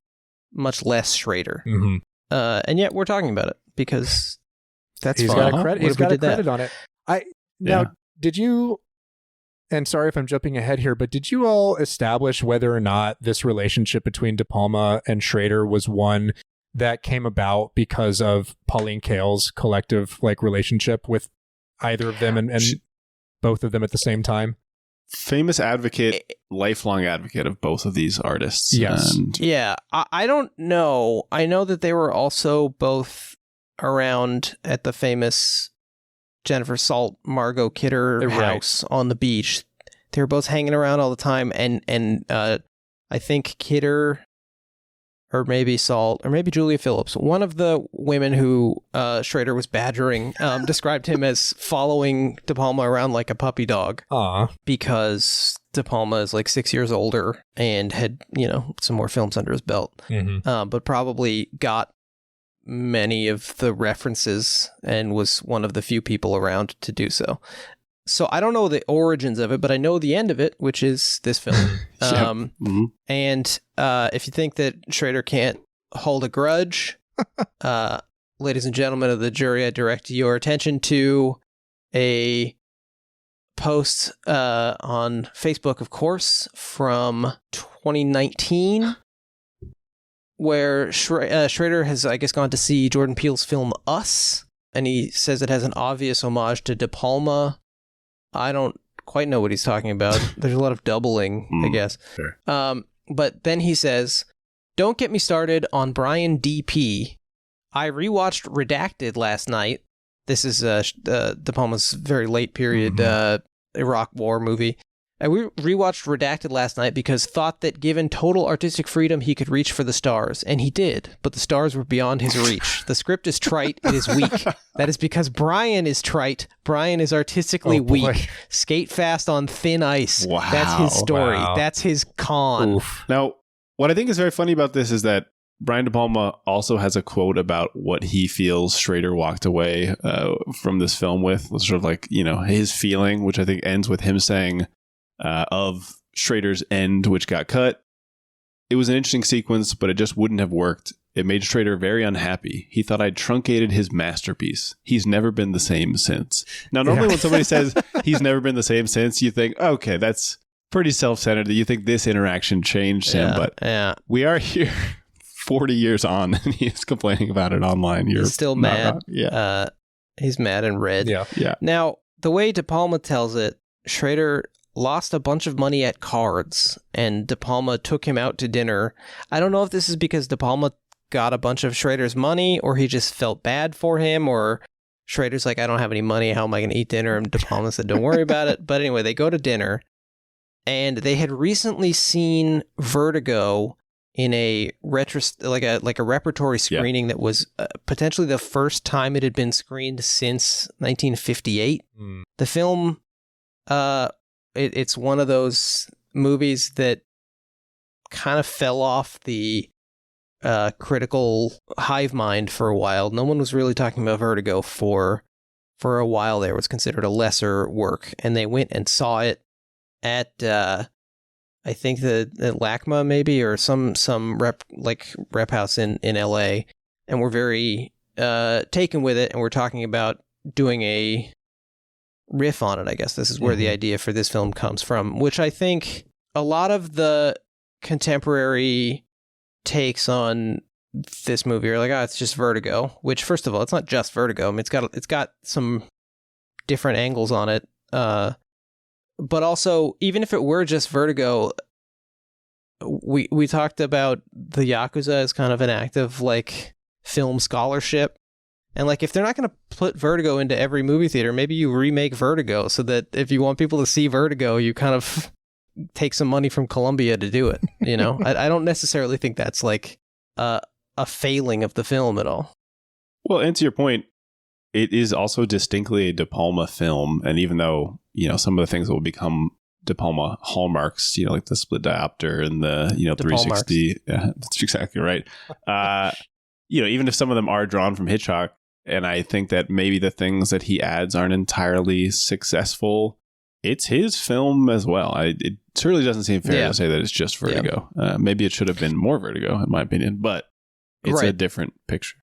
much less Schrader. Mm-hmm. And yet we're talking about it because that's he's fun. got a credit. He's got a credit on it. Did you, and sorry if I'm jumping ahead here, but did you all establish whether or not this relationship between De Palma and Schrader was one that came about because of Pauline Kael's collective like relationship with either of them and both of them at the same time? Famous advocate, lifelong advocate of both of these artists. Yes. Yeah. I don't know. I know that they were also both around at the famous Jennifer Salt, Margot Kidder house on the beach. They were both hanging around all the time. And I think Kidder, or maybe Salt, or maybe Julia Phillips, one of the women who Schrader was badgering, described him as following De Palma around like a puppy dog. Because De Palma is like 6 years older and had, you know, some more films under his belt. Mm-hmm. But probably got many of the references and was one of the few people around to do so. So I don't know the origins of it, but I know the end of it, which is this film. And if you think that Schrader can't hold a grudge, ladies and gentlemen of the jury, I direct your attention to a post on Facebook, of course, from 2019, where Schrader has, I guess, gone to see Jordan Peele's film Us, and he says it has an obvious homage to De Palma. I don't quite know what he's talking about. There's a lot of doubling, I guess. Sure. But then he says, "Don't get me started on Brian D.P. I rewatched Redacted last night." This is De Palma's very late period Iraq War movie. I rewatched Redacted last night because thought that given total artistic freedom, he could reach for the stars. And he did, but the stars were beyond his reach. The script is trite. It is weak. That is because Brian is trite. Brian is artistically weak. Skate fast on thin ice. Wow. That's his story. Wow. That's his con. Oof. Now, what I think is very funny about this is that Brian De Palma also has a quote about what he feels Schrader walked away from this film with. Sort of like, you know, his feeling, which I think ends with him saying, of Schrader's end, which got cut. It was an interesting sequence, but it just wouldn't have worked. It made Schrader very unhappy. He thought I'd truncated his masterpiece. He's never been the same since. Now, normally when somebody says he's never been the same since, you think, okay, that's pretty self-centered, that you think this interaction changed him. But we are here 40 years on, and he is complaining about it online. He's still mad. Yeah. He's mad and red. Yeah. Now, the way De Palma tells it, Schrader lost a bunch of money at cards, and De Palma took him out to dinner. I don't know if this is because De Palma got a bunch of Schrader's money, or he just felt bad for him, or Schrader's like, I don't have any money, how am I going to eat dinner? And De Palma said, don't worry about it. But anyway, they go to dinner, and they had recently seen Vertigo in a like a repertory screening that was potentially the first time it had been screened since 1958. The film, it's one of those movies that kind of fell off the critical hive mind for a while. No one was really talking about Vertigo for a while there. It was considered a lesser work, and they went and saw it at I think the LACMA maybe, or some rep house in LA, and we're very taken with it, and we're talking about doing a riff on it. I guess this is where the idea for this film comes from, which I think a lot of the contemporary takes on this movie are like, it's just Vertigo, which first of all, it's not just Vertigo. I mean, it's got some different angles on it. But also, even if it were just Vertigo, we talked about the Yakuza as kind of an active like film scholarship. And like, if they're not going to put Vertigo into every movie theater, maybe you remake Vertigo so that if you want people to see Vertigo, you kind of take some money from Columbia to do it. You know, I don't necessarily think that's like a failing of the film at all. Well, and to your point, it is also distinctly a De Palma film. And even though, you know, some of the things that will become De Palma hallmarks, you know, like the split diopter and the, you know, 360. Yeah, that's exactly right. You know, even if some of them are drawn from Hitchcock, and I think that maybe the things that he adds aren't entirely successful, it's his film as well. It certainly doesn't seem fair to say that it's just Vertigo. Maybe it should have been more Vertigo, in my opinion, but it's a different picture.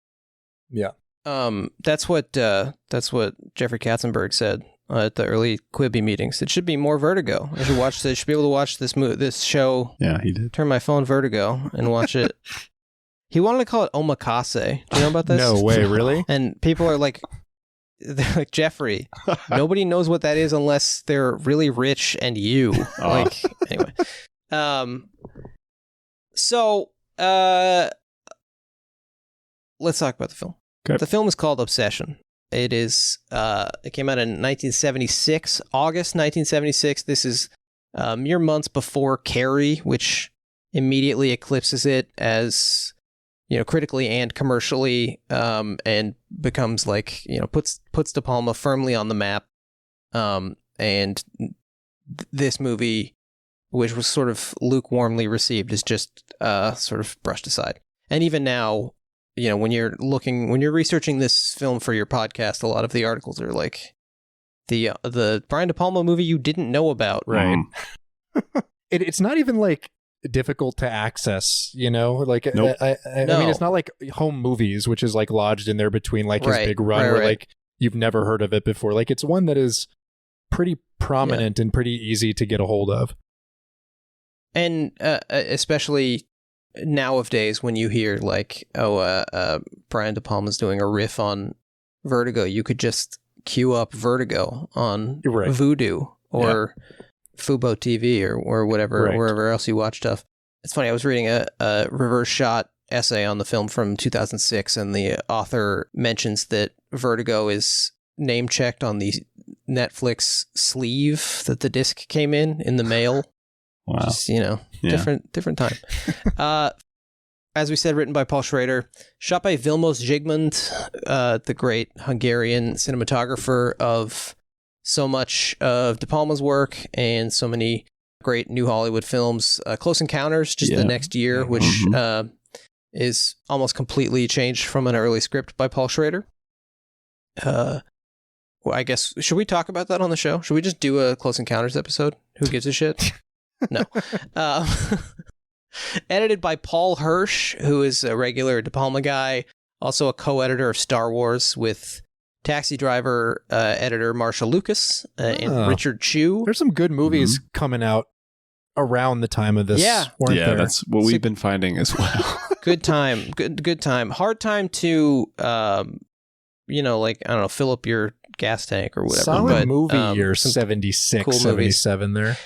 Yeah. That's what Jeffrey Katzenberg said at the early Quibi meetings. It should be more Vertigo. I should watch this. Should be able to watch this show. Yeah, he did. Turn my phone Vertigo and watch it. He wanted to call it omakase. Do you know about this? No way, really? And people are like, they're like, Jeffrey, nobody knows what that is unless they're really rich and you. Like, anyway. So, let's talk about the film. Okay. The film is called Obsession. It is, it came out in 1976, August 1976. This is mere months before Carrie, which immediately eclipses it as, you know, critically and commercially, and becomes like, you know, puts De Palma firmly on the map. And this movie, which was sort of lukewarmly received, is just sort of brushed aside. And even now, you know, when you're researching this film for your podcast, a lot of the articles are like the Brian De Palma movie you didn't know about. Right. It's not even like difficult to access, you know, like nope. I mean, it's not like Home Movies, which is like lodged in there between like his big run where like you've never heard of it before. Like it's one that is pretty prominent and pretty easy to get a hold of. And especially nowadays when you hear like, Brian De Palma's doing a riff on Vertigo, you could just queue up Vertigo on Vudu or Fubo TV or whatever, wherever else you watch stuff. It's funny, I was reading a reverse shot essay on the film from 2006, and the author mentions that Vertigo is name checked on the Netflix sleeve that the disc came in the mail. Wow. Just, you know, different time. As we said, written by Paul Schrader, shot by Vilmos Zsigmond, the great Hungarian cinematographer of so much of De Palma's work and so many great new Hollywood films. Close Encounters, just the next year, which is almost completely changed from an early script by Paul Schrader. Well, I guess, should we talk about that on the show? Should we just do a Close Encounters episode? Who gives a shit? No. Edited by Paul Hirsch, who is a regular De Palma guy, also a co-editor of Star Wars with Taxi Driver editor Marsha Lucas and Richard Chu. There's some good movies coming out around the time of this. Weren't there? That's what we've been finding as well. Good time. Good time. Hard time to, you know, like, I don't know, fill up your gas tank or whatever. Solid movie year, 76, cool 77 there.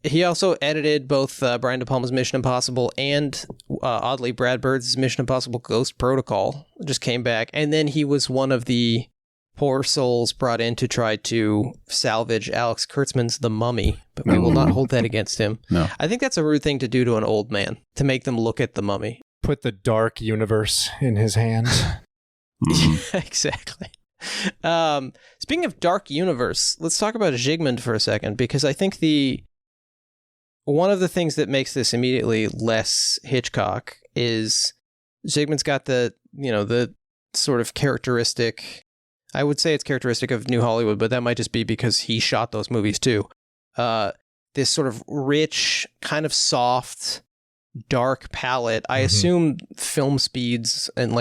He also edited both Brian De Palma's Mission Impossible and, oddly, Brad Bird's Mission Impossible Ghost Protocol. Just came back. And then he was one of the poor souls brought in to try to salvage Alex Kurtzman's The Mummy, but we will not hold that against him. No. I think that's a rude thing to do to an old man, to make them look at The Mummy. Put the dark universe in his hands. Yeah, exactly. Speaking of dark universe, let's talk about Zsigmond for a second, because I think one of the things that makes this immediately less Hitchcock is Zsigmond's got the sort of characteristic, I would say it's characteristic of New Hollywood, but that might just be because he shot those movies too. This sort of rich, kind of soft, dark palette. I assume film speeds and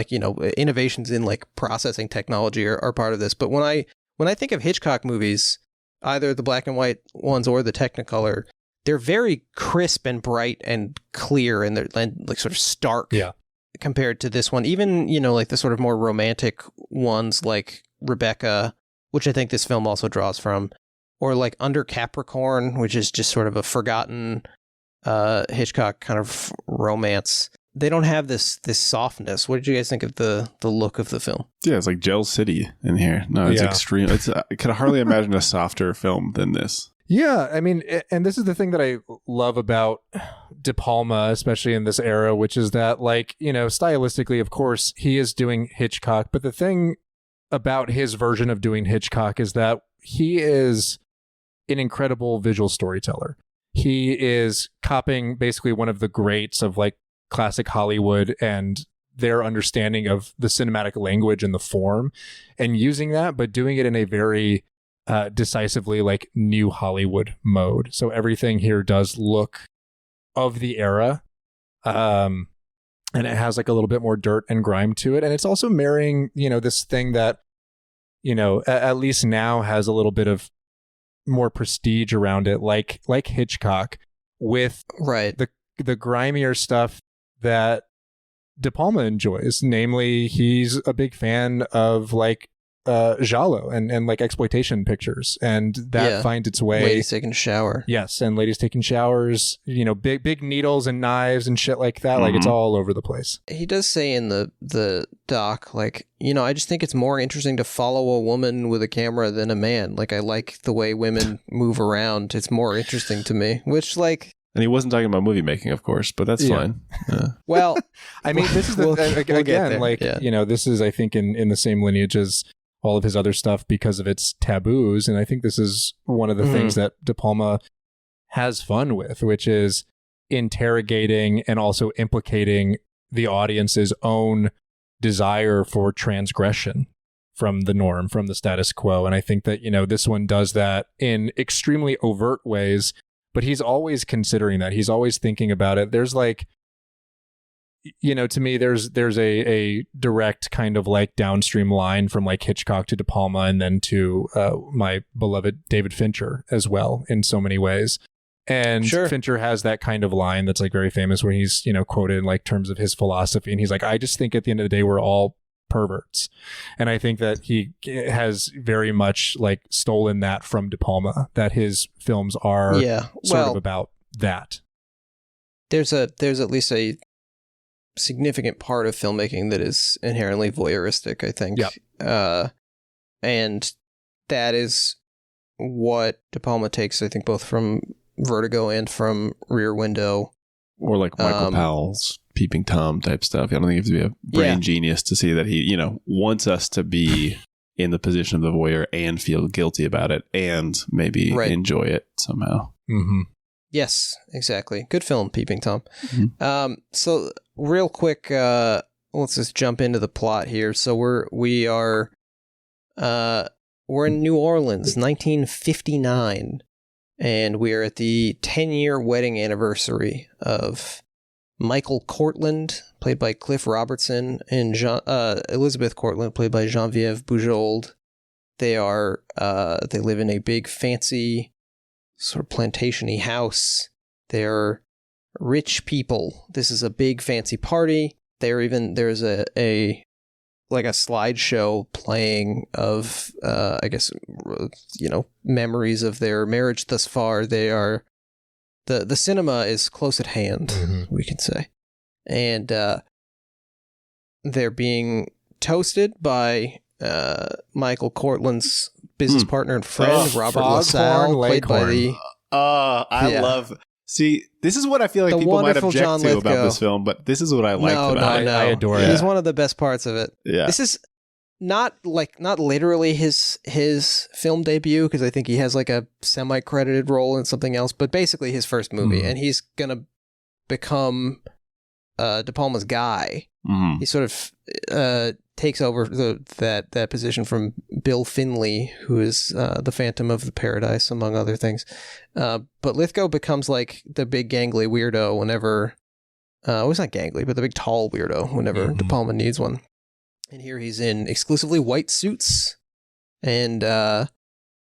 innovations in like processing technology are part of this. But when I think of Hitchcock movies, either the black and white ones or the Technicolor, they're very crisp and bright and clear, and they're like sort of stark compared to this one. Even, like the sort of more romantic ones like Rebecca, which I think this film also draws from, or like Under Capricorn, which is just sort of a forgotten Hitchcock kind of romance. They don't have this softness. What did you guys think of the look of the film? Yeah, it's like Gel City in here. No, it's extreme. I can hardly imagine a softer film than this. Yeah, I mean, and this is the thing that I love about De Palma, especially in this era, which is that, like, you know, stylistically, of course, he is doing Hitchcock, but the thing about his version of doing Hitchcock is that he is an incredible visual storyteller. He is copying basically one of the greats of like classic Hollywood and their understanding of the cinematic language and the form, and using that, but doing it in a very decisively like new Hollywood mode. So everything here does look of the era, and it has like a little bit more dirt and grime to it, and it's also marrying, you know, this thing that, you know, at least now has a little bit of more prestige around it, like Hitchcock, with the grimier stuff that De Palma enjoys. Namely, he's a big fan of like giallo and like exploitation pictures, and that finds its way. Ladies taking a shower. Yes, and ladies taking showers, you know, big needles and knives and shit like that. Like, it's all over the place. He does say in the doc, like, you know, I just think it's more interesting to follow a woman with a camera than a man. Like, I like the way women move around. It's more interesting to me, which, like... And he wasn't talking about movie making, of course, but that's fine. Yeah. Well, I mean, this is the you know, this is, I think, in the same lineage as all of his other stuff because of its taboos. And I think this is one of the things that De Palma has fun with, which is interrogating and also implicating the audience's own desire for transgression from the norm, from the status quo. And I think that, you know, this one does that in extremely overt ways, but he's always considering that. He's always thinking about it. There's like, you know, to me, there's a direct kind of like downstream line from like Hitchcock to De Palma and then to my beloved David Fincher as well in so many ways. And Fincher has that kind of line that's like very famous where he's, you know, quoted in like terms of his philosophy. And he's like, I just think at the end of the day, we're all perverts. And I think that he has very much like stolen that from De Palma, that his films are sort of about that. There's at least a significant part of filmmaking that is inherently voyeuristic, I think. And that is what De Palma takes, I think, both from Vertigo and from Rear Window. Or like Michael Powell's Peeping Tom type stuff. I don't think you have to be a brain genius to see that he, you know, wants us to be in the position of the voyeur and feel guilty about it and maybe enjoy it somehow. Mm-hmm. Yes, exactly. Good film, Peeping Tom. Mm-hmm. So real quick, let's just jump into the plot here. So we're in New Orleans, 1959, and we're at the 10-year wedding anniversary of Michael Cortland, played by Cliff Robertson, and Elizabeth Cortland, played by Geneviève Bujold. They live in a big, fancy, sort of plantation-y house. They're rich people. This is a big, fancy party. There's a slideshow playing of, I guess, you know, memories of their marriage thus far. They are, the cinema is close at hand, we can say. And they're being toasted by Michael Cortland's business partner and friend, Robert LaSalle, played by the... I love... See, this is what I feel like people might object to about this film, but this is what I liked about it. I adore it. He's one of the best parts of it. Yeah. This is not literally his film debut, because I think he has like a semi-credited role in something else, but basically his first movie, and he's gonna become De Palma's guy. He sort of takes over that position from Bill Finley, who is the Phantom of the Paradise, among other things. But Lithgow becomes like the big gangly weirdo whenever, well, he's not gangly, but the big tall weirdo whenever De Palma needs one. And here he's in exclusively white suits and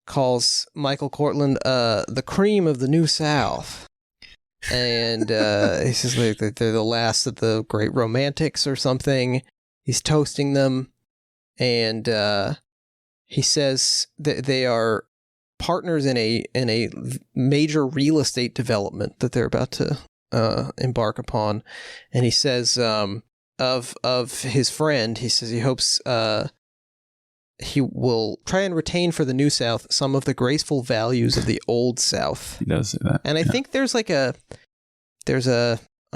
calls Michael Cortland the cream of the New South. And he says like they're the last of the great romantics or something. He's toasting them, and he says that they are partners in a major real estate development that they're about to embark upon, and he says of his friend, he says he hopes he will try and retain for the New South some of the graceful values of the Old South. He does say that. And I think there's I'm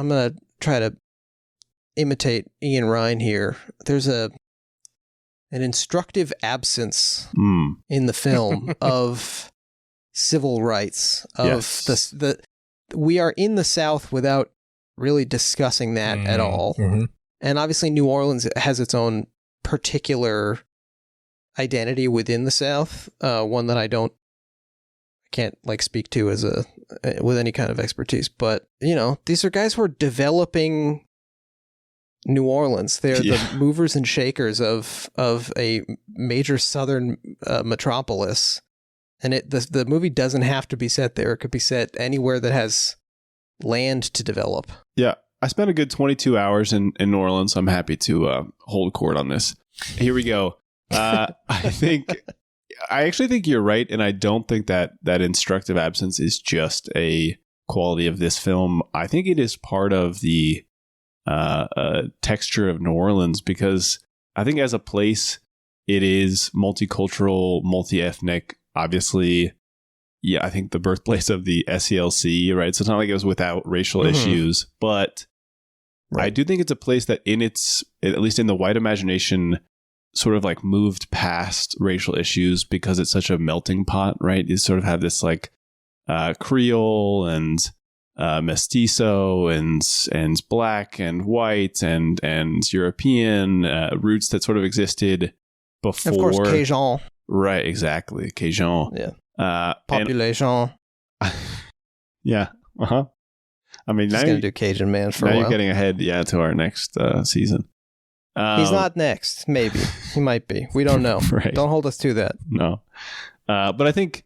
going to try to imitate Ian Ryan here. There's an instructive absence in the film of civil rights, of we are in the South without really discussing that at all. Mm-hmm. And obviously New Orleans has its own particular identity within the South, one that I can't like speak to as with any kind of expertise. But these are guys who are developing New Orleans. They're the movers and shakers of a major southern metropolis, and the movie doesn't have to be set there. It could be set anywhere that has land to develop. Yeah, I spent a good 22 hours in New Orleans. I'm happy to hold court on this. Here we go. I actually think you're right, and I don't think that instructive absence is just a quality of this film. I think it is part of the texture of New Orleans, because I think as a place, it is multicultural, multi-ethnic. Obviously, I think the birthplace of the SELC, right? So it's not like it was without racial issues, but I do think it's a place that at least in the white imagination, sort of like moved past racial issues because it's such a melting pot, right? You sort of have this like Creole and mestizo and black and white and European roots that sort of existed before. Of course, Cajun. Right, exactly. Cajun. Yeah. Population. Yeah. Uh-huh. I mean, he's going to do Cajun Man for a while. Now you're getting ahead, to our next season. He's not next. Maybe. He might be. We don't know. Right. Don't hold us to that. No. But I think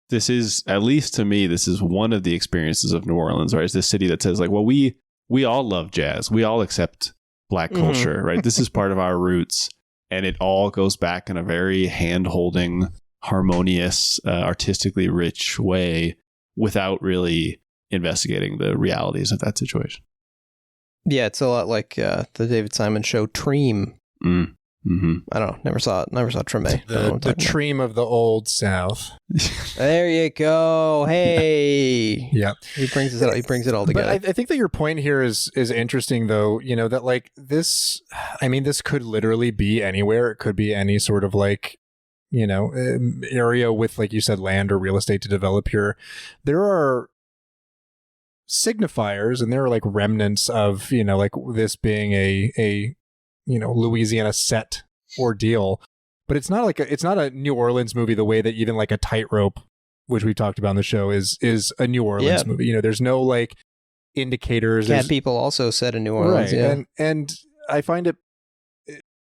this is, at least to me, this is one of the experiences of New Orleans, right? It's this city that says like, well, we all love jazz. We all accept black culture, right? This is part of our roots. And it all goes back in a very hand-holding, harmonious, artistically rich way without really investigating the realities of that situation. Yeah, it's a lot like the David Simon show Treem. Mm-hmm. I don't know. Never saw Treme. The Treem of the Old South. There you go. Hey. Yeah. He brings it all together. But I think that your point here is interesting, though. That like this. I mean, this could literally be anywhere. It could be any sort of like, area with, like you said, land or real estate to develop here. There are signifiers, and there are like remnants of like this being a Louisiana set ordeal, but it's not a New Orleans movie the way that even like a Tightrope, which we talked about on the show, is a New Orleans movie. There's no like indicators. Cat People also set in New Orleans, right? And I find it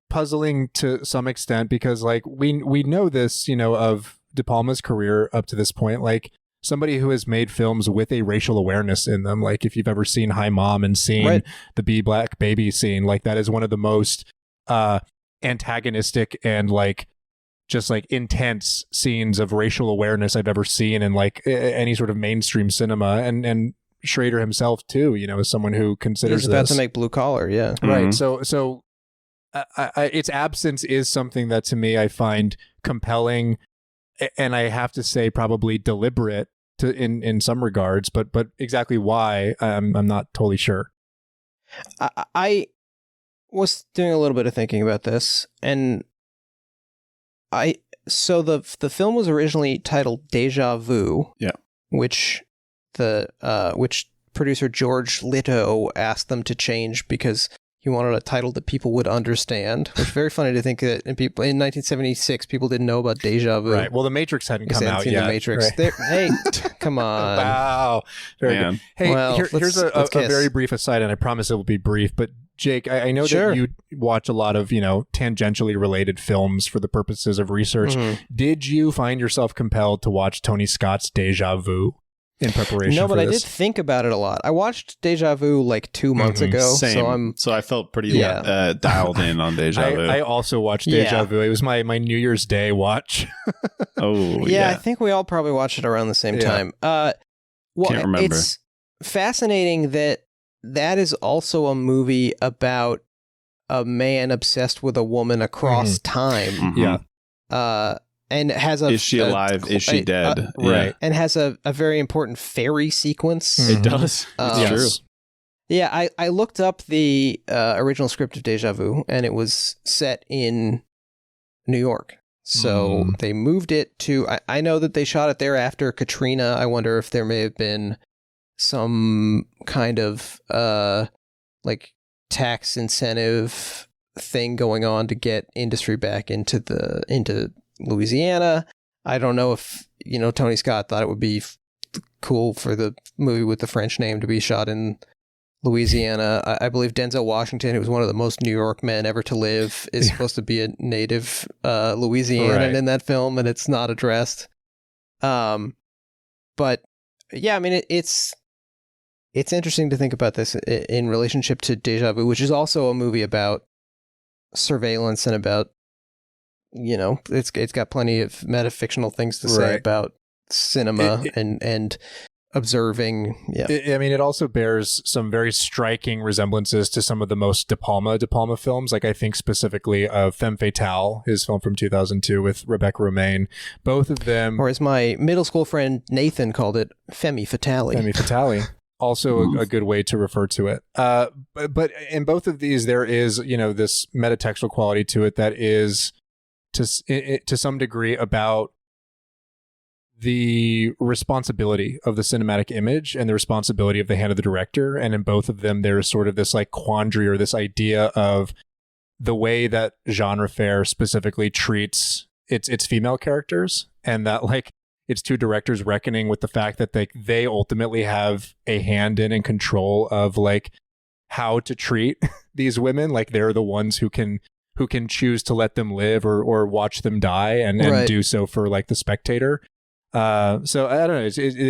puzzling to some extent because like we know this, of De Palma's career up to this point, like somebody who has made films with a racial awareness in them. Like if you've ever seen Hi Mom and seen the Be Black Baby scene, like that is one of the most antagonistic and like just like intense scenes of racial awareness I've ever seen in like any sort of mainstream cinema. And Schrader himself too, is someone who considers he's about to make Blue Collar. Yeah. Right. So its absence is something that to me I find compelling. And I have to say, probably deliberate in some regards, but exactly why, I'm not totally sure. I was doing a little bit of thinking about this, and so the film was originally titled Deja Vu, which which producer George Litto asked them to change because he wanted a title that people would understand, which is very funny to think that in 1976, people didn't know about Deja Vu. Right. Well, The Matrix hadn't come out yet. The Matrix. Right. Hey, come on. Wow. Very good. Hey, well, here's a very brief aside, and I promise it will be brief, but Jake, I know that you watch a lot of, tangentially related films for the purposes of research. Mm-hmm. Did you find yourself compelled to watch Tony Scott's Deja Vu? in preparation. No, but for I this. did think about it a lot. I watched Deja Vu like 2 months ago, Same. So I felt pretty dialed in on Deja Vu. I also watched Deja Vu. It was my New Year's Day watch. I think we all probably watched it around the same time. Well, can't remember. It's fascinating that is also a movie about a man obsessed with a woman across time. Mm-hmm. And has is she alive? Is she dead? Right. And has a very important fairy sequence. It does. It's true. Yeah, I looked up the original script of Deja Vu, and it was set in New York. So they moved it to... I know that they shot it there after Katrina. I wonder if there may have been some kind of like tax incentive thing going on to get industry back into Louisiana. I don't know if, Tony Scott thought it would be cool for the movie with the French name to be shot in Louisiana. I believe Denzel Washington, who was one of the most New York men ever to live, is supposed to be a native Louisianan in that film, and it's not addressed. But yeah, I mean, it's interesting to think about this in relationship to Deja Vu, which is also a movie about surveillance and about, it's got plenty of metafictional things to say about cinema and observing. It also bears some very striking resemblances to some of the most De Palma films. Like I think specifically of Femme Fatale, his film from 2002 with Rebecca Romijn. Both of them, or as my middle school friend Nathan called it, Femme Fatale. Femme Fatale. Also a good way to refer to it. But in both of these, there is, this metatextual quality to it that is to some degree about the responsibility of the cinematic image and the responsibility of the hand of the director. And in both of them, there's sort of this like quandary or this idea of the way that genre fare specifically treats its female characters, and that like it's two directors reckoning with the fact that they ultimately have a hand in and control of like how to treat these women. Like they're the ones who can choose to let them live or watch them die and do so for like the spectator. So I don't know.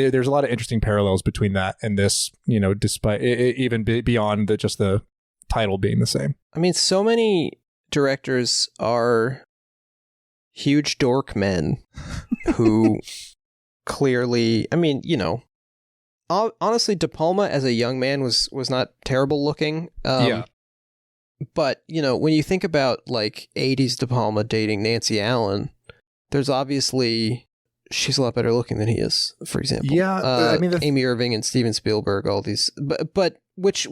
There's a lot of interesting parallels between that and this, despite even beyond just the title being the same. I mean, so many directors are huge dork men who clearly, I mean, honestly, De Palma as a young man was not terrible looking. But, when you think about like 80s De Palma dating Nancy Allen, there's obviously, she's a lot better looking than he is, for example. Yeah. Amy Irving and Steven Spielberg, all these, but which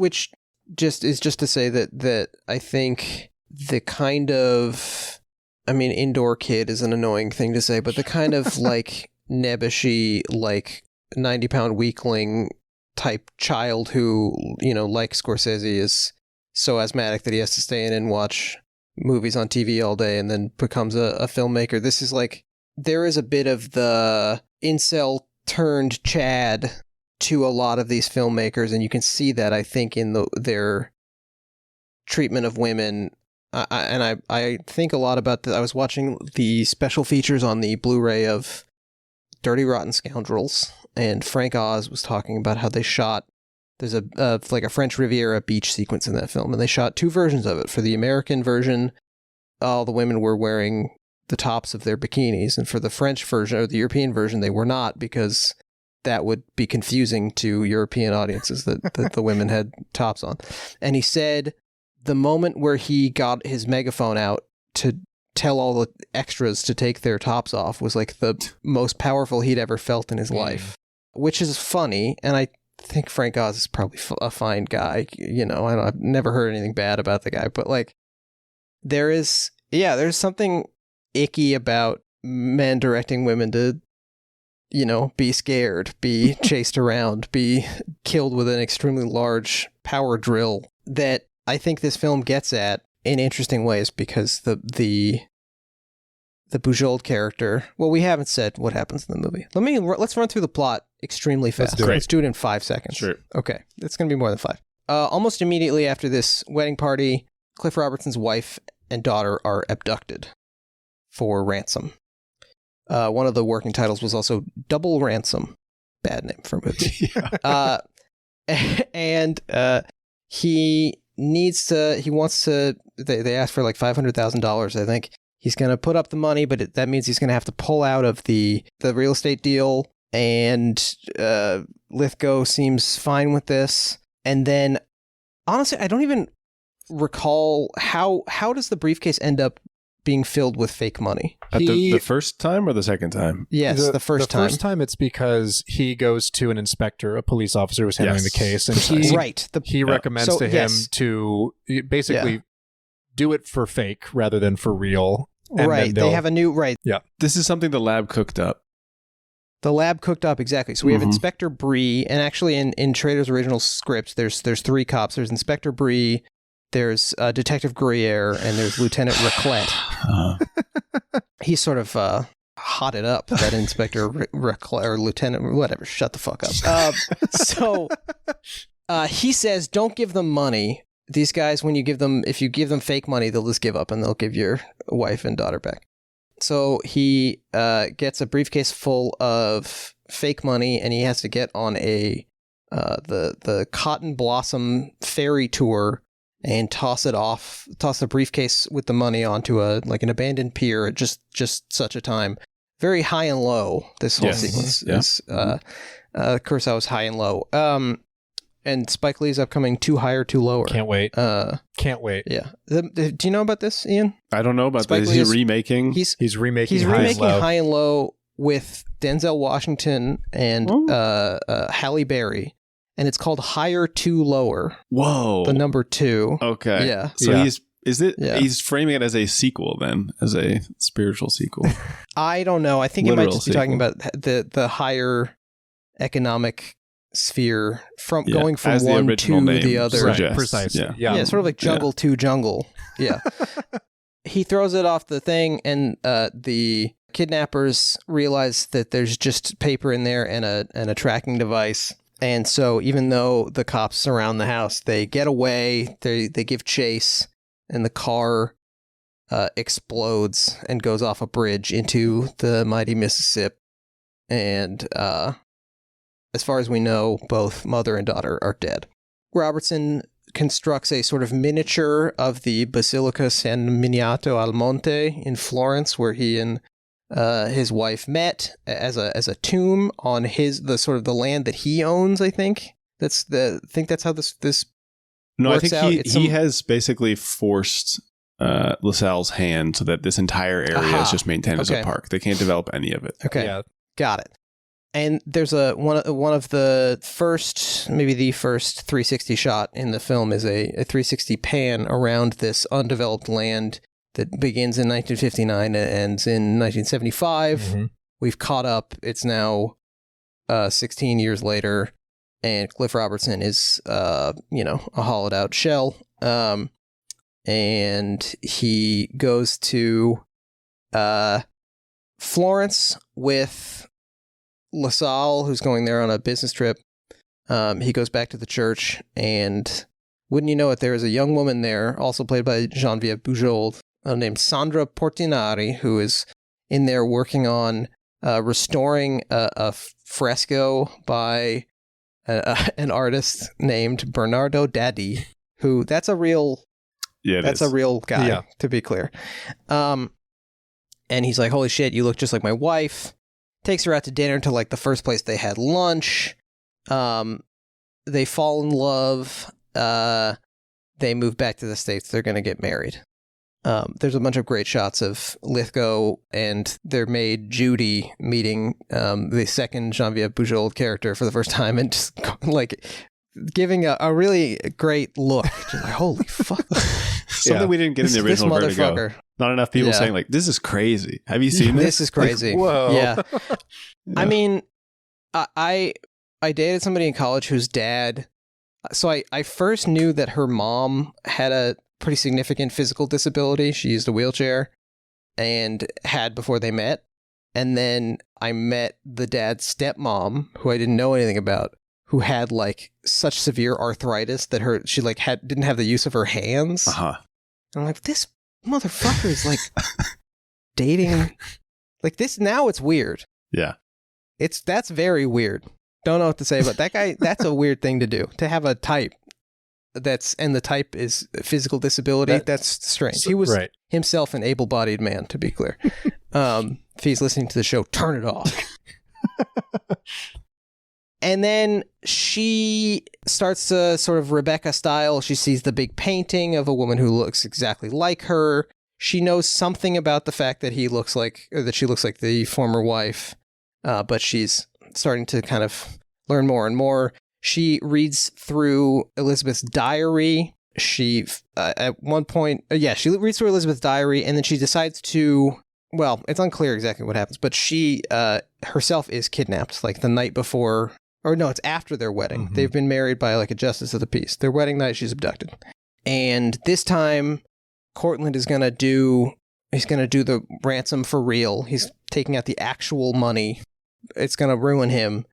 just is just to say that I think the kind of, indoor kid is an annoying thing to say, but the kind of like nebbishy, like 90-pound weakling type child who, like Scorsese, is so asthmatic that he has to stay in and watch movies on TV all day and then becomes a filmmaker. This is like, there is a bit of the incel turned Chad to a lot of these filmmakers, and you can see that, I think, in their treatment of women. I think a lot about I was watching the special features on the Blu-ray of Dirty Rotten Scoundrels, and Frank Oz was talking about how they shot, there's a French Riviera beach sequence in that film, and they shot two versions of it. For the American version, all the women were wearing the tops of their bikinis, and for the French version, or the European version, they were not, because that would be confusing to European audiences that the women had tops on. And he said the moment where he got his megaphone out to tell all the extras to take their tops off was like the most powerful he'd ever felt in his life, which is funny. And I think Frank Oz is probably a fine guy. I've never heard anything bad about the guy, but like there's something icky about men directing women to, be scared, be chased around, be killed with an extremely large power drill, that I think this film gets at in interesting ways, because the Bujold character, well, we haven't said what happens in the movie. Let's run through the plot extremely fast. Let's do it in 5 seconds. Sure. Okay. It's going to be more than 5. Almost immediately after this wedding party, Cliff Robertson's wife and daughter are abducted for ransom. One of the working titles was also Double Ransom. bad name for a movie. And he wants to, they asked for like $500,000, I think. He's going to put up the money, but that means he's going to have to pull out of the real estate deal. And Lithgow seems fine with this. And then, honestly, I don't even recall how does the briefcase end up being filled with fake money? At the first time or the second time? Yes, the first time. The first time it's because he goes to an inspector, a police officer who's handling the case, and he recommends to him to basically do it for fake rather than for real. And they have a new Yeah, this is something the lab cooked up. The lab cooked up, exactly. So we have Inspector Bree, and actually in Schrader's original script, there's three cops. There's Inspector Bree, there's Detective Gruyere, and there's Lieutenant Raclette. He sort of hotted up that Inspector Raclette, or Lieutenant, whatever, shut the fuck up. So he says, don't give them money. These guys, if you give them fake money, they'll just give up and they'll give your wife and daughter back. So he gets a briefcase full of fake money, and he has to get on the Cotton Blossom ferry tour and toss the briefcase with the money onto an abandoned pier at just such a time. Very high and low. This whole sequence is Kurosawa's high and low. And Spike Lee's upcoming Too High or Too Lower. Can't wait. Can't wait. Yeah. Do you know about this, Ian? I don't know about this. Is he remaking? He's remaking High and Low with Denzel Washington and Halle Berry. And it's called Higher to Lower. Whoa. The number 2. Okay. Yeah. So he's framing it as a sequel then, as a spiritual sequel. I don't know. I think it might just be talking about the higher economic sphere going from one to the other. Right. Precisely. Yeah, sort of like jungle to jungle. Yeah. He throws it off the thing, and the kidnappers realize that there's just paper in there and a tracking device. And so even though the cops surround the house, they get away, they give chase, and the car explodes and goes off a bridge into the mighty Mississippi. And as far as we know, both mother and daughter are dead. Robertson constructs a sort of miniature of the Basilica San Miniato al Monte in Florence, where he and his wife met as a tomb on the land that he owns. I think that's how this. No, works I think he has basically forced LaSalle's hand so that this entire area is just maintained as a park. They can't develop any of it. Okay, got it. And there's one of the first, maybe the first 360 shot in the film is a 360 pan around this undeveloped land that begins in 1959 and ends in 1975. Mm-hmm. We've caught up. It's now 16 years later, and Cliff Robertson is a hollowed out shell. And he goes to Florence with LaSalle, who's going there on a business trip. He goes back to the church, and wouldn't you know it, there is a young woman there, also played by Geneviève Bujold, named Sandra Portinari, who is in there working on restoring a fresco by an artist named Bernardo Daddi, who that's a real guy, to be clear. And he's like, holy shit, you look just like my wife. Takes her out to dinner to like the first place they had lunch. They fall in love. They move back to the States. They're going to get married. There's a bunch of great shots of Lithgow and their maid Judy meeting the second Geneviève Bujold character for the first time, and just like giving a really great look. Just like, holy fuck. Something we didn't get in the original Vertigo. Not enough people saying like, this is crazy. Have you seen this? This is crazy. Like, whoa. Yeah. I mean, I dated somebody in college whose dad, so I first knew that her mom had a pretty significant physical disability. She used a wheelchair and had before they met. And then I met the dad's stepmom, who I didn't know anything about, who had like such severe arthritis that she like didn't have the use of her hands. Uh-huh. And I'm like, this motherfucker is like dating like this. Now it's weird. Yeah. That's very weird. Don't know what to say, but that guy, that's a weird thing to do. To have a type and the type is physical disability, that's strange. He was himself an able-bodied man, to be clear. If he's listening to the show, turn it off. And then she starts to sort of Rebecca style. She sees the big painting of a woman who looks exactly like her. She knows something about the fact that she looks like the former wife, but she's starting to kind of learn more and more. She reads through Elizabeth's diary. She, at one point, she reads through Elizabeth's diary, and then she decides to, well, it's unclear exactly what happens, but she herself is kidnapped, like the night before, or no, it's after their wedding. Mm-hmm. They've been married by like a justice of the peace. Their wedding night, she's abducted. And this time, Cortland is going to do the ransom for real. He's taking out the actual money. It's going to ruin him.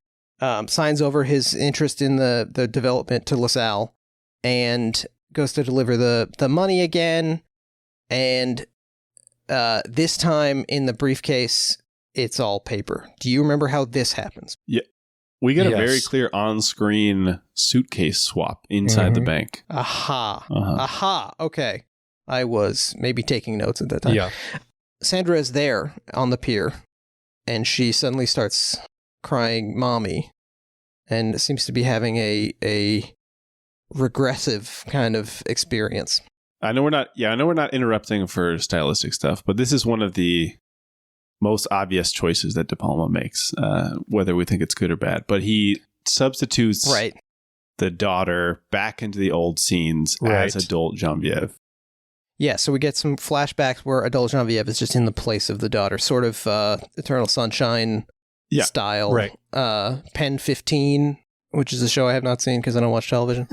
Signs over his interest in the development to LaSalle and goes to deliver the money again. And this time in the briefcase, it's all paper. Do you remember how this happens? Yeah. We get a very clear on-screen suitcase swap inside the bank. Aha. Okay. I was maybe taking notes at that time. Yeah. Sandra is there on the pier, and she suddenly starts crying mommy, and seems to be having a regressive kind of experience. I know we're not interrupting for stylistic stuff, but this is one of the most obvious choices that De Palma makes, whether we think it's good or bad. But he substitutes the daughter back into the old scenes as adult Geneviève. Yeah, so we get some flashbacks where adult Geneviève is just in the place of the daughter, sort of Eternal Sunshine style. Right. Pen 15, which is a show I have not seen because I don't watch television.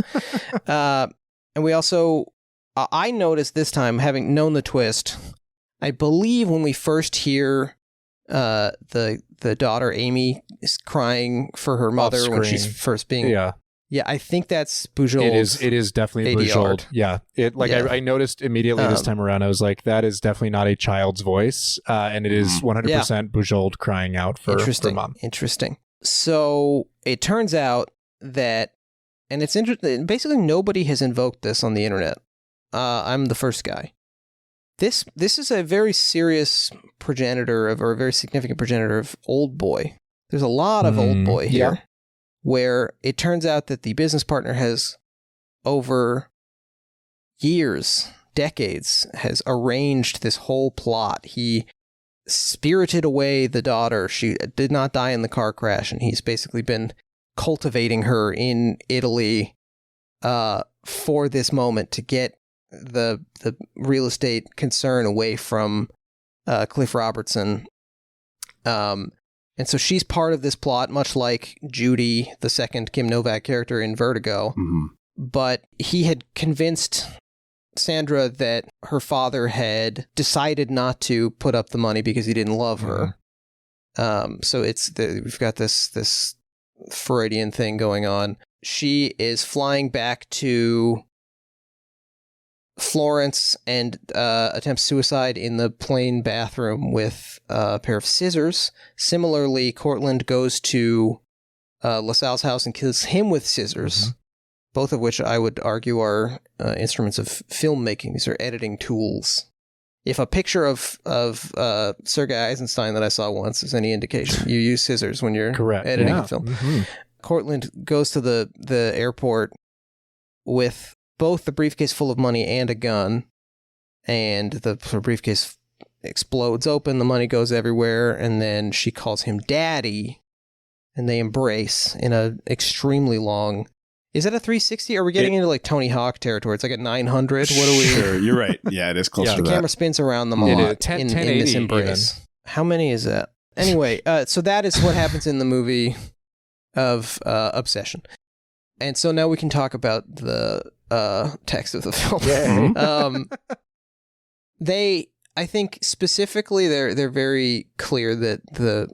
And we also, I noticed this time, having known the twist, I believe when we first hear the daughter Amy is crying for her mother when she's first being I think that's Bujold. It is definitely Bujold. Yeah, I noticed immediately this time around. I was like, that is definitely not a child's voice, and it is 100% Bujold crying out for mom. Interesting. So it turns out that, and it's interesting. Basically, nobody has invoked this on the internet. I'm the first guy. This is a very serious progenitor or a very significant progenitor of OLDBOY. There's a lot of OLDBOY here, where it turns out that the business partner has, over years, decades, has arranged this whole plot. He spirited away the daughter. She did not die in the car crash, and he's basically been cultivating her in Italy for this moment to get the real estate concern away from Cliff Robertson. And so she's part of this plot, much like Judy, the second Kim Novak character in Vertigo. Mm-hmm. But he had convinced Sandra that her father had decided not to put up the money because he didn't love her. So we've got this Freudian thing going on. She is flying back to Florence and attempts suicide in the plane bathroom with a pair of scissors. Similarly, Cortland goes to LaSalle's house and kills him with scissors, both of which I would argue are instruments of filmmaking. These are editing tools. If a picture of Sergei Eisenstein that I saw once is any indication, you use scissors when you're editing a film. Mm-hmm. Cortland goes to the airport with both the briefcase full of money and a gun, and the briefcase explodes open, the money goes everywhere, and then she calls him daddy, and they embrace in a extremely long... Is that a 360? Are we getting into like Tony Hawk territory? It's like at 900. What are we... Sure, you're right. Yeah, it is close to that. The camera spins around them a lot in this embrace. Even. How many is that? Anyway, so that is what happens in the movie of Obsession. And so now we can talk about the text of the film. I think specifically, they're very clear that the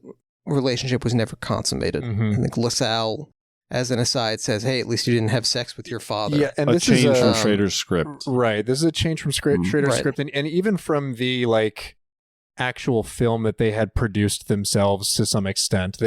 relationship was never consummated. I think LaSalle, as an aside, says, "Hey, at least you didn't have sex with your father." Yeah, and this is a change from Schrader's script. Right. This is a change from Schrader's script, and even from the actual film that they had produced themselves to some extent.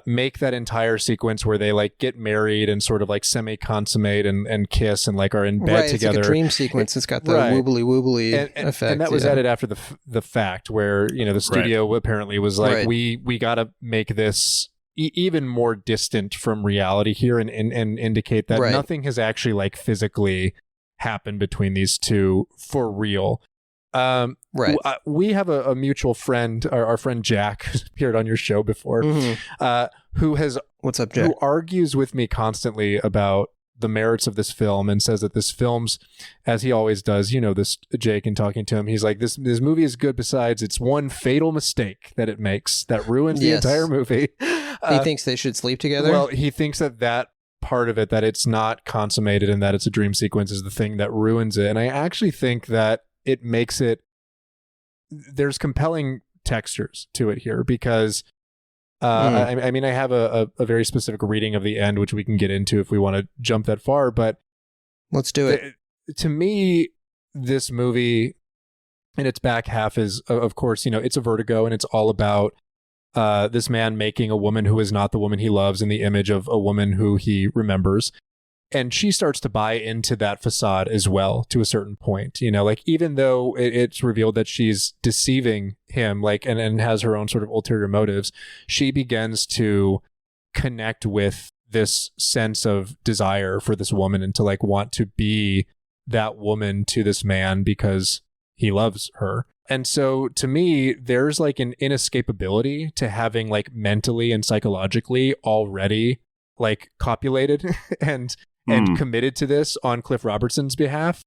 make that entire sequence where they like get married and sort of like semi-consummate and kiss and like are in bed together. It's like a dream sequence. It's got the woobly effect. And that was added after the fact where, you know, the studio apparently was like, we got to make this even more distant from reality here and indicate that nothing has actually like physically happened between these two for real. We have a mutual friend, our friend Jack, who's appeared on your show before, who has what's up, Jack? Who argues with me constantly about the merits of this film and says that this film's, as he always does, you know, this Jake, and talking to him, he's like, this movie is good besides it's one fatal mistake that it makes that ruins the entire movie. He thinks they should sleep together. Well, he thinks that part of it, that it's not consummated and that it's a dream sequence, is the thing that ruins it. And I actually think that it makes it, there's compelling textures to it here because I mean, I have a very specific reading of the end, which we can get into if we want to jump that far, but let's do it. To me, this movie in its back half is, of course, you know, it's a Vertigo, and it's all about this man making a woman who is not the woman he loves in the image of a woman who he remembers. And she starts to buy into that facade as well to a certain point, you know, like even though it's revealed that she's deceiving him, like, and has her own sort of ulterior motives, she begins to connect with this sense of desire for this woman and to like want to be that woman to this man because he loves her. And so to me, there's like an inescapability to having like mentally and psychologically already like copulated and committed to this on Cliff Robertson's behalf,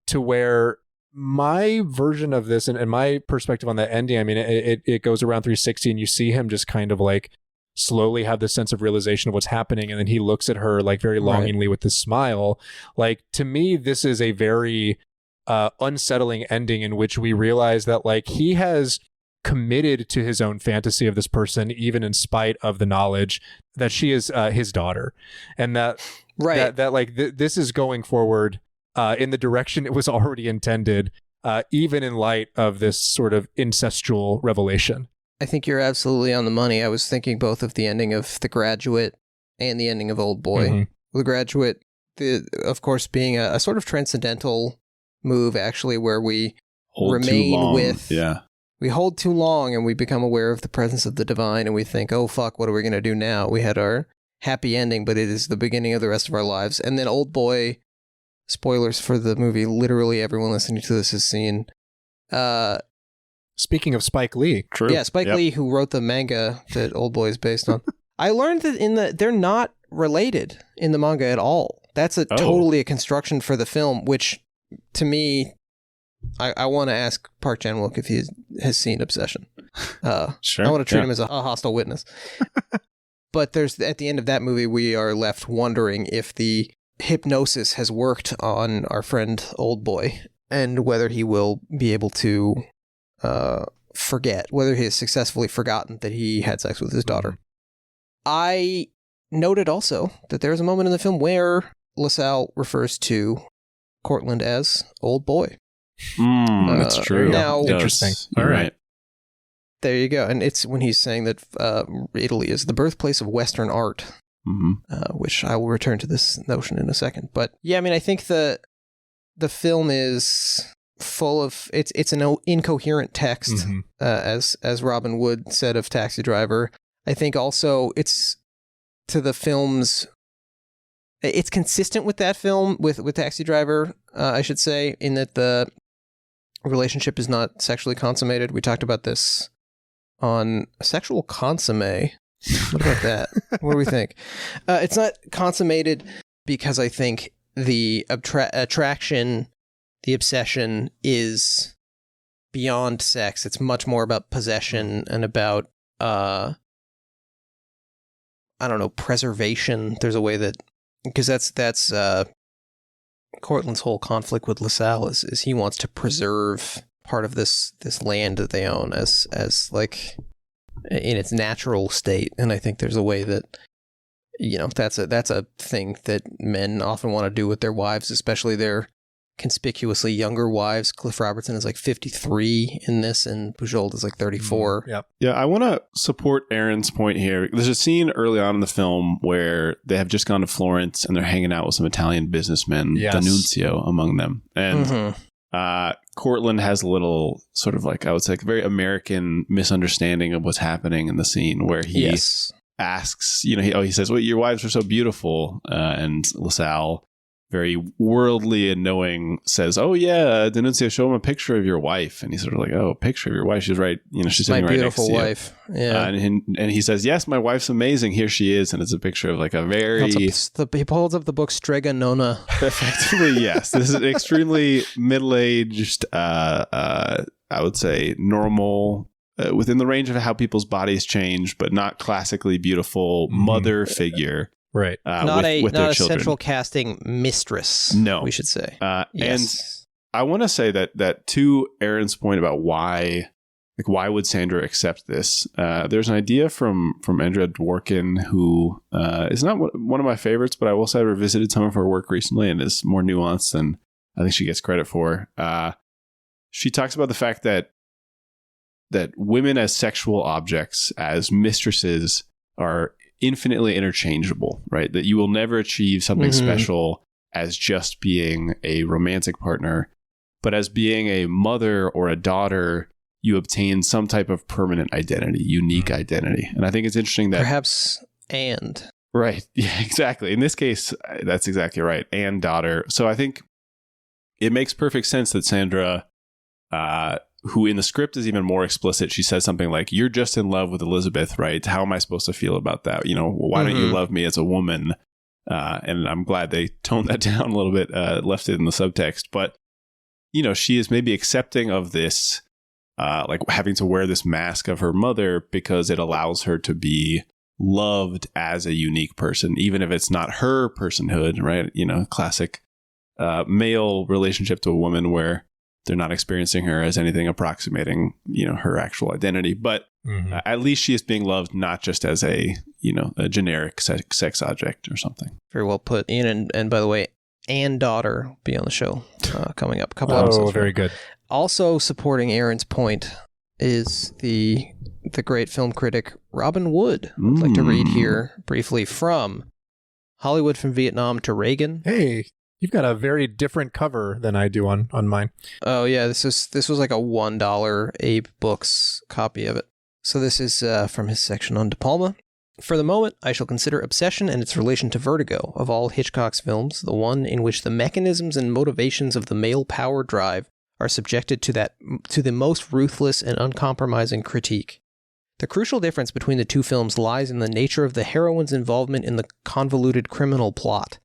to where my version of this and my perspective on that ending, I mean, it goes around 360 and you see him just kind of like slowly have this sense of realization of what's happening. And then he looks at her like very longingly with this smile. Like, to me, this is a very unsettling ending in which we realize that like he has committed to his own fantasy of this person, even in spite of the knowledge that she is his daughter, and that this is going forward in the direction it was already intended, even in light of this sort of incestual revelation. I think you're absolutely on the money. I was thinking both of the ending of The Graduate and the ending of Old Boy. The Graduate, of course, being a sort of transcendental move, actually, where we remain with... We hold too long and we become aware of the presence of the divine and we think, oh, fuck, what are we going to do now? We had our happy ending, but it is the beginning of the rest of our lives. And then Old Boy, spoilers for the movie, literally everyone listening to this has seen. Speaking of Spike Lee. True. Yeah, Spike Lee, who wrote the manga that Old Boy is based on. I learned that they're not related in the manga at all. That's totally a construction for the film, which to me... I want to ask Park Chan-wook if he has seen Obsession. Sure. I want to treat him as a hostile witness. But there's at the end of that movie, we are left wondering if the hypnosis has worked on our friend Old Boy and whether he will be able to forget, whether he has successfully forgotten that he had sex with his daughter. I noted also that there's a moment in the film where LaSalle refers to Cortland as Old Boy. That's true. Now, interesting. All right. There you go. And it's when he's saying that Italy is the birthplace of Western art, which I will return to this notion in a second. But yeah, I mean, I think the film is full of it's an incoherent text, as Robin Wood said of Taxi Driver. I think also it's to the film's. It's consistent with that film, with Taxi Driver, I should say, in that the relationship is not sexually consummated. We talked about this on Sexual Consomme. What about that? What do we think? It's not consummated because I think the attraction, the obsession is beyond sex. It's much more about possession and about, I don't know, preservation. There's a way that... Because that's Cortland's whole conflict with LaSalle is he wants to preserve part of this land that they own as like in its natural state, and I think there's a way that, you know, that's a thing that men often want to do with their wives, especially their conspicuously younger wives. Cliff Robertson is like 53 in this, and Bujold is like 34. Yep. Yeah, I want to support Aaron's point here. There's a scene early on in the film where they have just gone to Florence and they're hanging out with some Italian businessmen, D'Annunzio among them. And Cortland has a little sort of like, I would say, like a very American misunderstanding of what's happening in the scene where he asks, he says, well, your wives are so beautiful. And LaSalle, very worldly and knowing, says, oh yeah, D'Annunzio, show him a picture of your wife. And he's sort of like, oh, a picture of your wife. She's right, she's sitting right next to you. My beautiful wife. Yeah. And he says, yes, my wife's amazing. Here she is. And it's a picture of like a very... He holds up the book Strega Nona. Effectively, yes. This is an extremely middle-aged, I would say, normal, within the range of how people's bodies change, but not classically beautiful mother figure. Right. Not a central casting mistress. No. We should say. Yes. And I want to say that to Aaron's point about why would Sandra accept this? There's an idea from Andrea Dworkin, who is not one of my favorites, but I will say I revisited some of her work recently and is more nuanced than I think she gets credit for. She talks about the fact that women as sexual objects, as mistresses, are infinitely interchangeable, right? That you will never achieve something special as just being a romantic partner, but as being a mother or a daughter, you obtain some type of permanent identity, unique identity. And I think it's interesting that right. Yeah, exactly. In this case, that's exactly right. And daughter. So I think it makes perfect sense that Sandra, who in the script is even more explicit, she says something like, you're just in love with Elizabeth, right? How am I supposed to feel about that? Why don't you love me as a woman? And I'm glad they toned that down a little bit, left it in the subtext. But, she is maybe accepting of this, like having to wear this mask of her mother because it allows her to be loved as a unique person, even if it's not her personhood, right? Classic male relationship to a woman where they're not experiencing her as anything approximating, her actual identity. But at least she is being loved not just as a generic sex object or something. Very well put, Ian. And by the way, and daughter will be on the show coming up. A couple episodes. Oh, very good. Also supporting Aaron's point is the great film critic Robin Wood. I'd like to read here briefly from Hollywood from Vietnam to Reagan. Hey. You've got a very different cover than I do on mine. Oh yeah, this was like a $1 Abe Books copy of it. So this is from his section on De Palma. For the moment, I shall consider Obsession and its relation to Vertigo, of all Hitchcock's films, the one in which the mechanisms and motivations of the male power drive are subjected to the most ruthless and uncompromising critique. The crucial difference between the two films lies in the nature of the heroine's involvement in the convoluted criminal plot.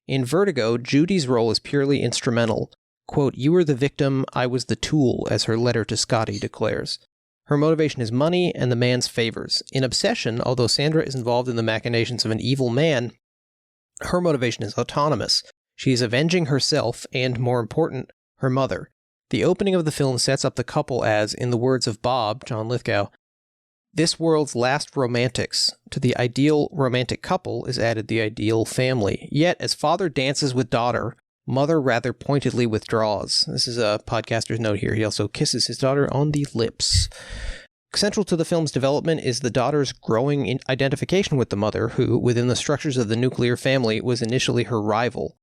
In Vertigo, Judy's role is purely instrumental. Quote, you were the victim, I was the tool, as her letter to Scotty declares. Her motivation is money and the man's favors. In Obsession, although Sandra is involved in the machinations of an evil man, her motivation is autonomous. She is avenging herself and, more important, her mother. The opening of the film sets up the couple as, in the words of Bob, John Lithgow, this world's last romantics. To the ideal romantic couple is added the ideal family. Yet, as father dances with daughter, mother rather pointedly withdraws. This is a podcaster's note here. He also kisses his daughter on the lips. Central to the film's development is the daughter's growing identification with the mother, who, within the structures of the nuclear family, was initially her rival.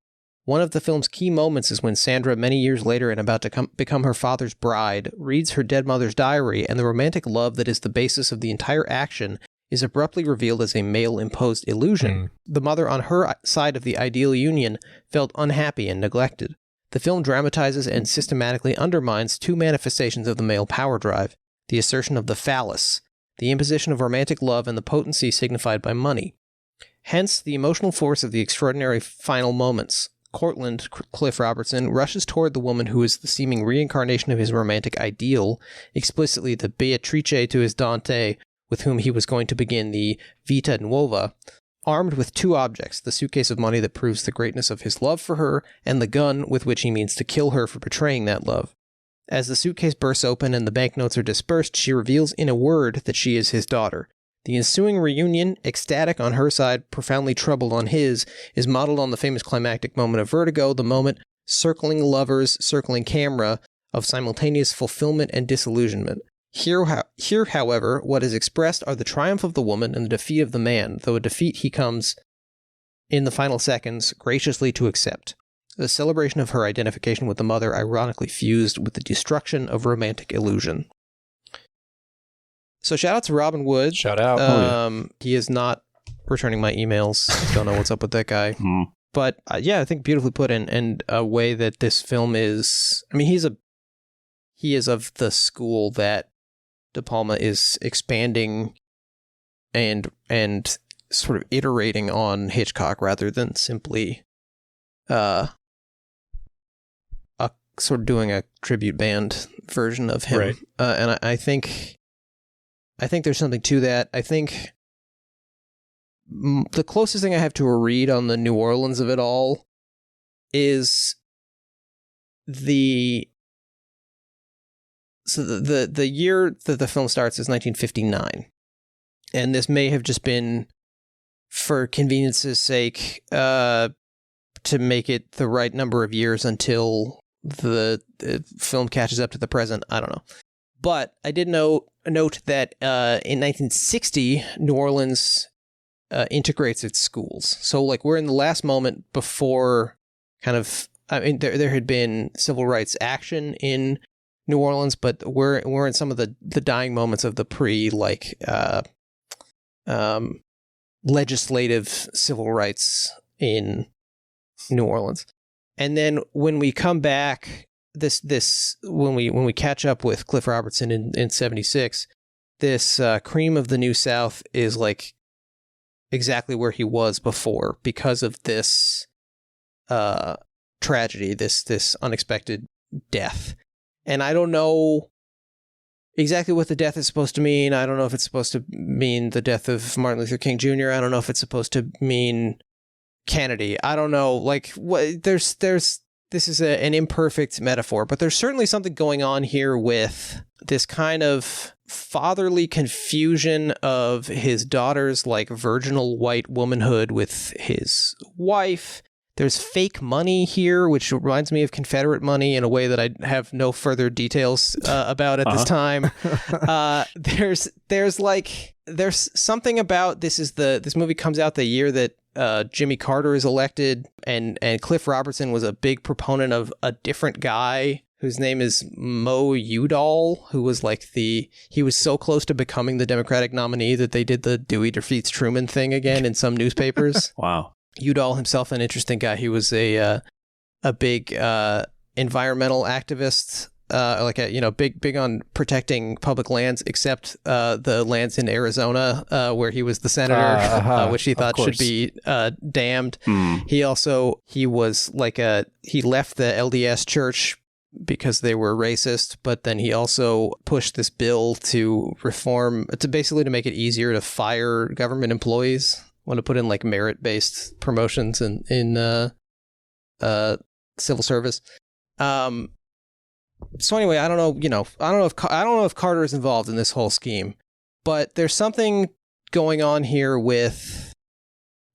One of the film's key moments is when Sandra, many years later and about to become her father's bride, reads her dead mother's diary, and the romantic love that is the basis of the entire action is abruptly revealed as a male-imposed illusion. The mother on her side of the ideal union felt unhappy and neglected. The film dramatizes and systematically undermines two manifestations of the male power drive, the assertion of the phallus, the imposition of romantic love, and the potency signified by money. Hence, the emotional force of the extraordinary final moments. Cortland, Cliff Robertson, rushes toward the woman who is the seeming reincarnation of his romantic ideal, explicitly the Beatrice to his Dante, with whom he was going to begin the Vita Nuova, armed with two objects, the suitcase of money that proves the greatness of his love for her, and the gun with which he means to kill her for betraying that love. As the suitcase bursts open and the banknotes are dispersed, she reveals in a word that she is his daughter. The ensuing reunion, ecstatic on her side, profoundly troubled on his, is modeled on the famous climactic moment of Vertigo, the moment circling lovers, circling camera of simultaneous fulfillment and disillusionment. Here, however, what is expressed are the triumph of the woman and the defeat of the man, though a defeat he comes, in the final seconds, graciously to accept. The celebration of her identification with the mother ironically fused with the destruction of romantic illusion. So shout out to Robin Wood. Shout out. He is not returning my emails. Don't know what's up with that guy. But yeah, I think beautifully put in, and a way that this film is, I mean, he is of the school that De Palma is expanding and sort of iterating on Hitchcock rather than simply sort of doing a tribute band version of him. Right. And I think there's something to that. I think the closest thing I have to a read on the New Orleans of it all is the year that the film starts is 1959. And this may have just been for convenience's sake, to make it the right number of years until the film catches up to the present. I don't know. But I did note that in 1960, New Orleans integrates its schools. So like we're in the last moment before kind of, I mean, there had been civil rights action in New Orleans, but we're in some of the dying moments of the legislative civil rights in New Orleans. And then when we come back, when we catch up with Cliff Robertson in 76, this cream of the New South is like exactly where he was before because of this tragedy, this unexpected death. And I don't know exactly what the death is supposed to mean. I don't know if it's supposed to mean the death of Martin Luther King Jr. I don't know if it's supposed to mean Kennedy. I don't know. Like, what? This is an imperfect metaphor, but there's certainly something going on here with this kind of fatherly confusion of his daughter's like virginal white womanhood with his wife. There's fake money here, which reminds me of Confederate money in a way that I have no further details about at this time. There's something about this movie comes out the year that Jimmy Carter is elected, and Cliff Robertson was a big proponent of a different guy whose name is Mo Udall, who was he was so close to becoming the Democratic nominee that they did the Dewey defeats Truman thing again in some newspapers. Wow. Udall himself, an interesting guy. He was a big environmental activist, big on protecting public lands, except the lands in Arizona, where he was the senator, which he thought should be damned. He left the LDS church because they were racist, but then he also pushed this bill to basically make it easier to fire government employees. Want to put in like merit-based promotions in civil service. So anyway, I don't know if Carter is involved in this whole scheme, but there's something going on here with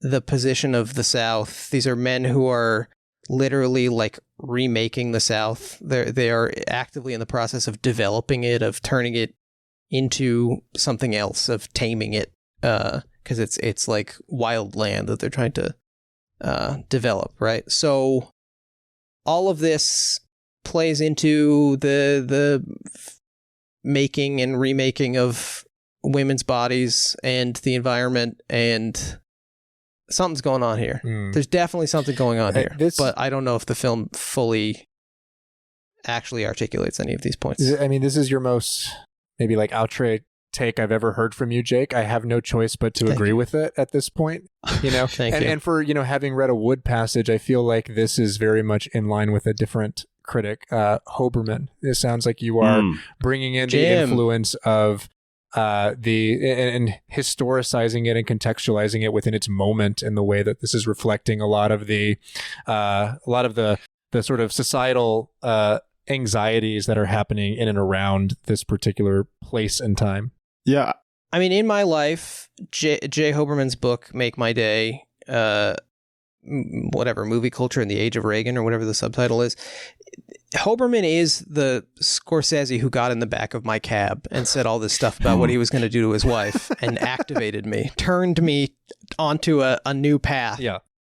the position of the South. These are men who are literally like remaking the South. They are actively in the process of developing it, of turning it into something else, of taming it. Because it's like wild land that they're trying to develop, right? So all of this plays into the making and remaking of women's bodies and the environment, and something's going on here. There's definitely something going on here, but I don't know if the film fully actually articulates any of these points. I mean, this is your most maybe like outright take I've ever heard from you, Jake. I have no choice but to agree with it at this point. And for having read a Wood passage, I feel like this is very much in line with a different critic, Hoberman. It sounds like you are bringing in the influence of and historicizing it and contextualizing it within its moment in the way that this is reflecting a lot of the sort of societal anxieties that are happening in and around this particular place and time. Yeah. I mean, in my life, Jay Hoberman's book, Make My Day, whatever movie culture in the age of Reagan or whatever the subtitle is. Hoberman is the Scorsese who got in the back of my cab and said all this stuff about what he was going to do to his wife and activated me, turned me onto a new path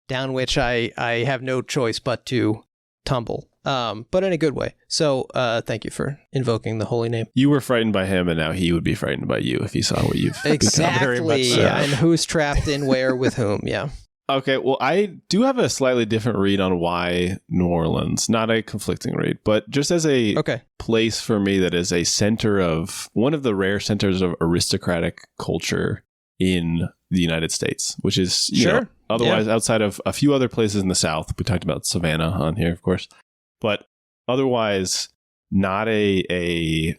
down which I have no choice but to tumble, but in a good way. So thank you for invoking the holy name. You were frightened by him, and now he would be frightened by you if he saw what you've exactly become. So. And who's trapped in where with whom. Okay, well, I do have a slightly different read on why New Orleans. Not a conflicting read, but just as a place for me that is a center of, one of the rare centers of aristocratic culture in the United States, which is, you know, otherwise outside of a few other places in the South. We talked about Savannah on here, of course, but otherwise not a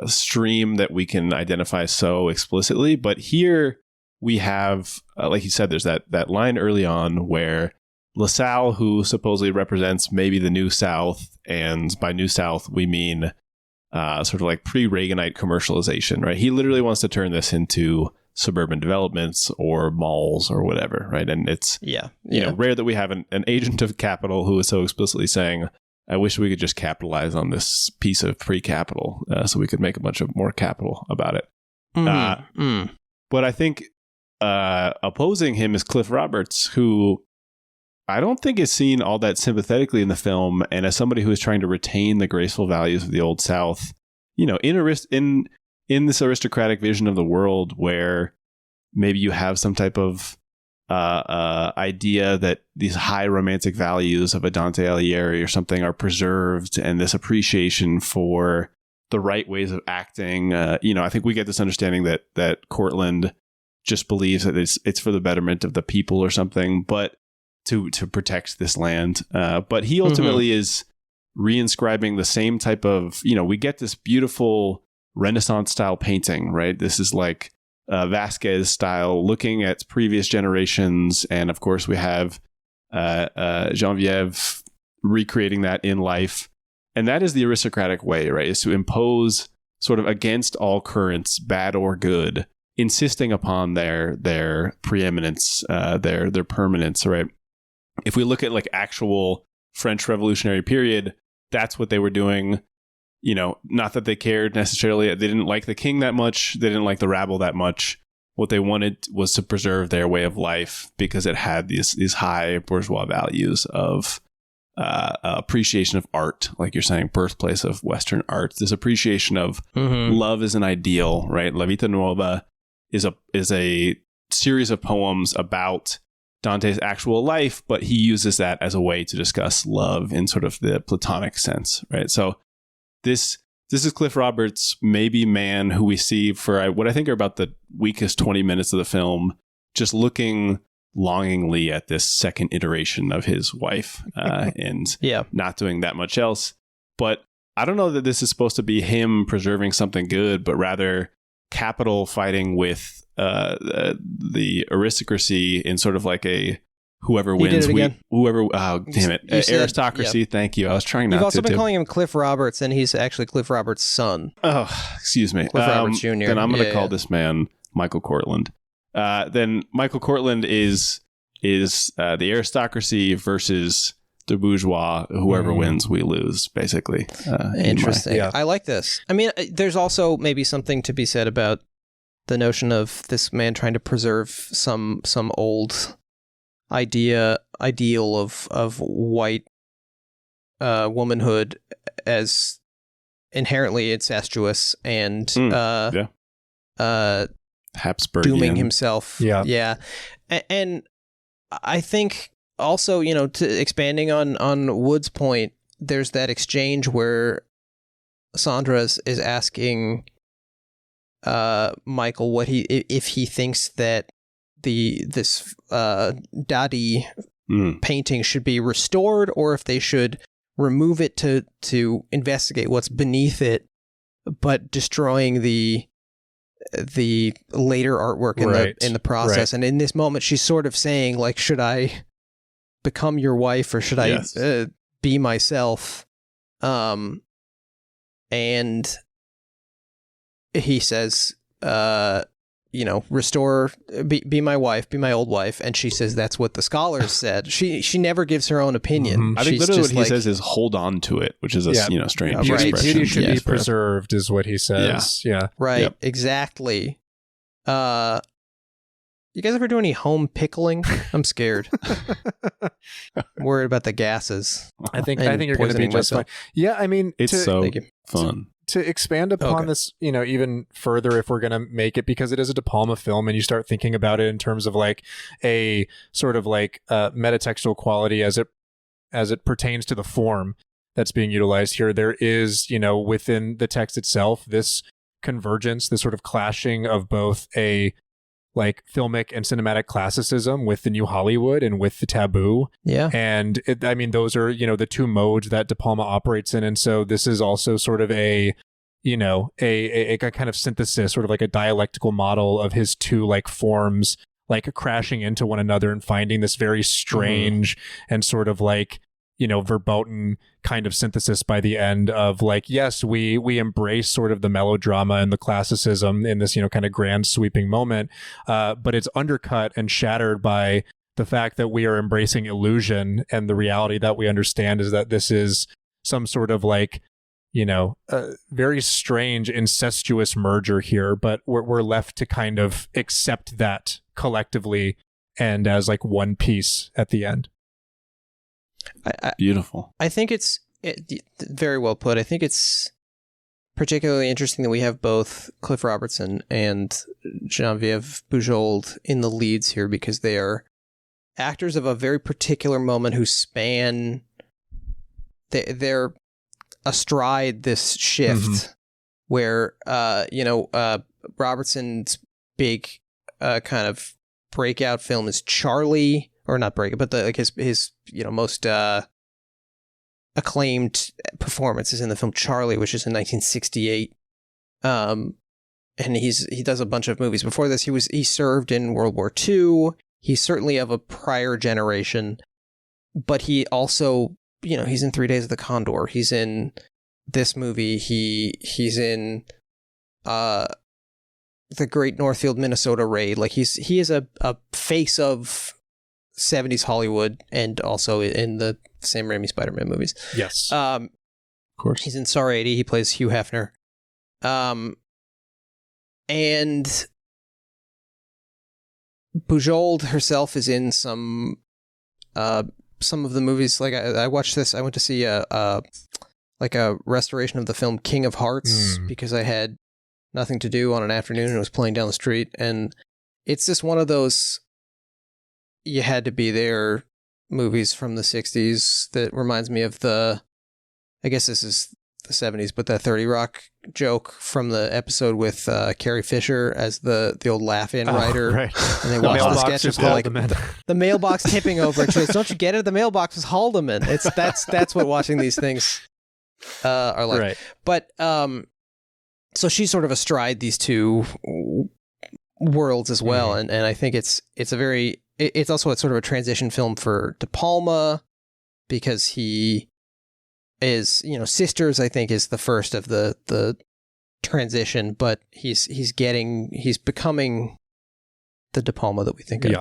stream that we can identify so explicitly. But here we have, like you said, there's that line early on where LaSalle, who supposedly represents maybe the New South, and by New South, we mean sort of like pre-Reaganite commercialization, right? He literally wants to turn this into suburban developments or malls or whatever, right? And it's you know, rare that we have an agent of capital who is so explicitly saying, I wish we could just capitalize on this piece of pre-capital so we could make a bunch of more capital about it. But I think opposing him is Cliff Roberts, who I don't think is seen all that sympathetically in the film. And as somebody who is trying to retain the graceful values of the Old South, you know, in this aristocratic vision of the world where maybe you have some type of idea that these high romantic values of a Dante Alighieri or something are preserved, and this appreciation for the right ways of acting. You know, I think we get this understanding that Cortland just believes that it's for the betterment of the people or something, but to protect this land. But he ultimately is reinscribing the same type of, you know, we get this beautiful Renaissance style painting, right? This is like Vasquez style, looking at previous generations. And of course we have Geneviève recreating that in life. And that is the aristocratic way, right? Is to impose sort of against all currents, bad or good, insisting upon their preeminence, their permanence, right? If we look at like actual French Revolutionary period, that's what they were doing. You know, not that they cared necessarily. They didn't like the king that much. They didn't like the rabble that much. What they wanted was to preserve their way of life because it had these high bourgeois values of appreciation of art, like you're saying, birthplace of Western art. This appreciation of love as an ideal, right? La Vita Nuova is a series of poems about Dante's actual life, but he uses that as a way to discuss love in sort of the Platonic sense, right? So this is Cliff Roberts, maybe man who we see for what I think are about the weakest 20 minutes of the film, just looking longingly at this second iteration of his wife and not doing that much else. But I don't know that this is supposed to be him preserving something good, but rather capital fighting with the aristocracy in sort of like a whoever wins, aristocracy. Thank you. I was trying not to. You've also been calling him Cliff Roberts, and he's actually Cliff Roberts' son. Oh, excuse me. Cliff Roberts Jr. Then I'm going to call this man Michael Cortland. Then Michael Cortland is the aristocracy versus the bourgeois. Whoever wins, we lose, basically. Interesting. I like this. I mean, there's also maybe something to be said about the notion of this man trying to preserve some old ideal of white womanhood as inherently incestuous and Habsburgian, dooming himself. And I think also, you know, to expanding on Wood's point, there's that exchange where Sandra is asking Michael if he thinks that this Dadi painting should be restored, or if they should remove it to investigate what's beneath it, but destroying the later artwork in the process. And in this moment, she's sort of saying, like, should I become your wife or should I be myself? And he says, restore, be my wife, be my old wife. And she says, that's what the scholars said. She never gives her own opinion. Mm-hmm. I think literally what he says is hold on to it, which is a strange expression. Beauty should be preserved is what he says. Yeah. Right. Yep. Exactly. You guys ever do any home pickling? I'm scared. I'm worried about the gases. I think you're going to be just fine. Yeah, I mean, it's fun. To expand upon this, even further, if we're going to make it, because it is a De Palma film, and you start thinking about it in terms of like a sort of like metatextual quality as it pertains to the form that's being utilized here. There is, within the text itself, this convergence, this sort of clashing of both a like filmic and cinematic classicism with the new Hollywood and with the taboo. Yeah. And those are, the two modes that De Palma operates in. And so this is also sort of a kind of synthesis, sort of like a dialectical model of his two like forms, like crashing into one another and finding this very strange and sort of like, verboten kind of synthesis by the end of like, yes, we embrace sort of the melodrama and the classicism in this, kind of grand sweeping moment. But it's undercut and shattered by the fact that we are embracing illusion. And the reality that we understand is that this is some sort of like, very strange incestuous merger here, but we're left to kind of accept that collectively and as like one piece at the end. Beautiful. I think it's very well put. I think it's particularly interesting that we have both Cliff Robertson and Geneviève Bujold in the leads here, because they are actors of a very particular moment who span. They're astride this shift where Robertson's big kind of breakout film is Charlie. Or not break, but his most acclaimed performance is in the film Charlie, which is in 1968. And he does a bunch of movies. Before this, he served in World War II. He's certainly of a prior generation, but he also, he's in 3 Days of the Condor. He's in this movie. He's in the Great Northfield, Minnesota Raid. Like he is a face of 70s Hollywood, and also in the Sam Raimi Spider-Man movies. Yes. Of course. He's in SAR 80. He plays Hugh Hefner. And Bujold herself is in some of the movies. Like I watched this. I went to see a restoration of the film King of Hearts because I had nothing to do on an afternoon and it was playing down the street. And it's just one of those you had to be there movies from the 60s that reminds me of I guess this is the 70s, but that 30 Rock joke from the episode with Carrie Fisher as the old laugh-in writer. Right. And they watch the sketches called like the mailbox tipping over. It says, don't you get it? The mailbox is Haldeman. That's what watching these things are like. Right. But so she's sort of astride these two worlds as well. And I think it's also sort of a transition film for De Palma, because he is, Sisters, I think, is the first of the transition, but he's becoming the De Palma that we think of.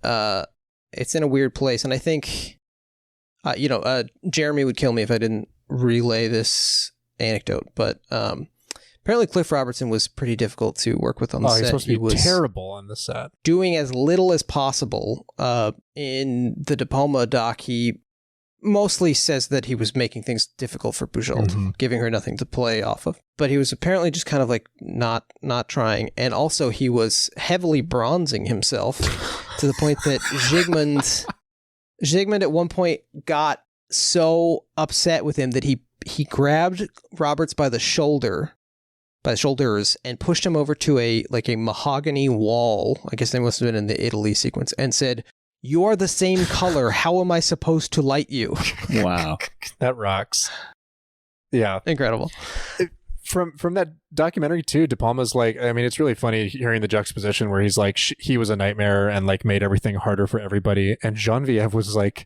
Yeah. It's in a weird place, and I think, Jeremy would kill me if I didn't relay this anecdote, but apparently Cliff Robertson was pretty difficult to work with on the set. Supposed to be terrible on the set. Doing as little as possible. In the De Palma doc, he mostly says that he was making things difficult for Bujold, giving her nothing to play off of. But he was apparently just kind of like not trying. And also he was heavily bronzing himself to the point that Zsigmond at one point got so upset with him that he grabbed Roberts by the shoulders and pushed him over to a mahogany wall. I guess they must have been in the Italy sequence, and said, "You're the same color. How am I supposed to light you?" Wow. That rocks. Yeah. Incredible. From that documentary too, De Palma's like, it's really funny hearing the juxtaposition where he's like, he was a nightmare and like made everything harder for everybody. And Geneviève was like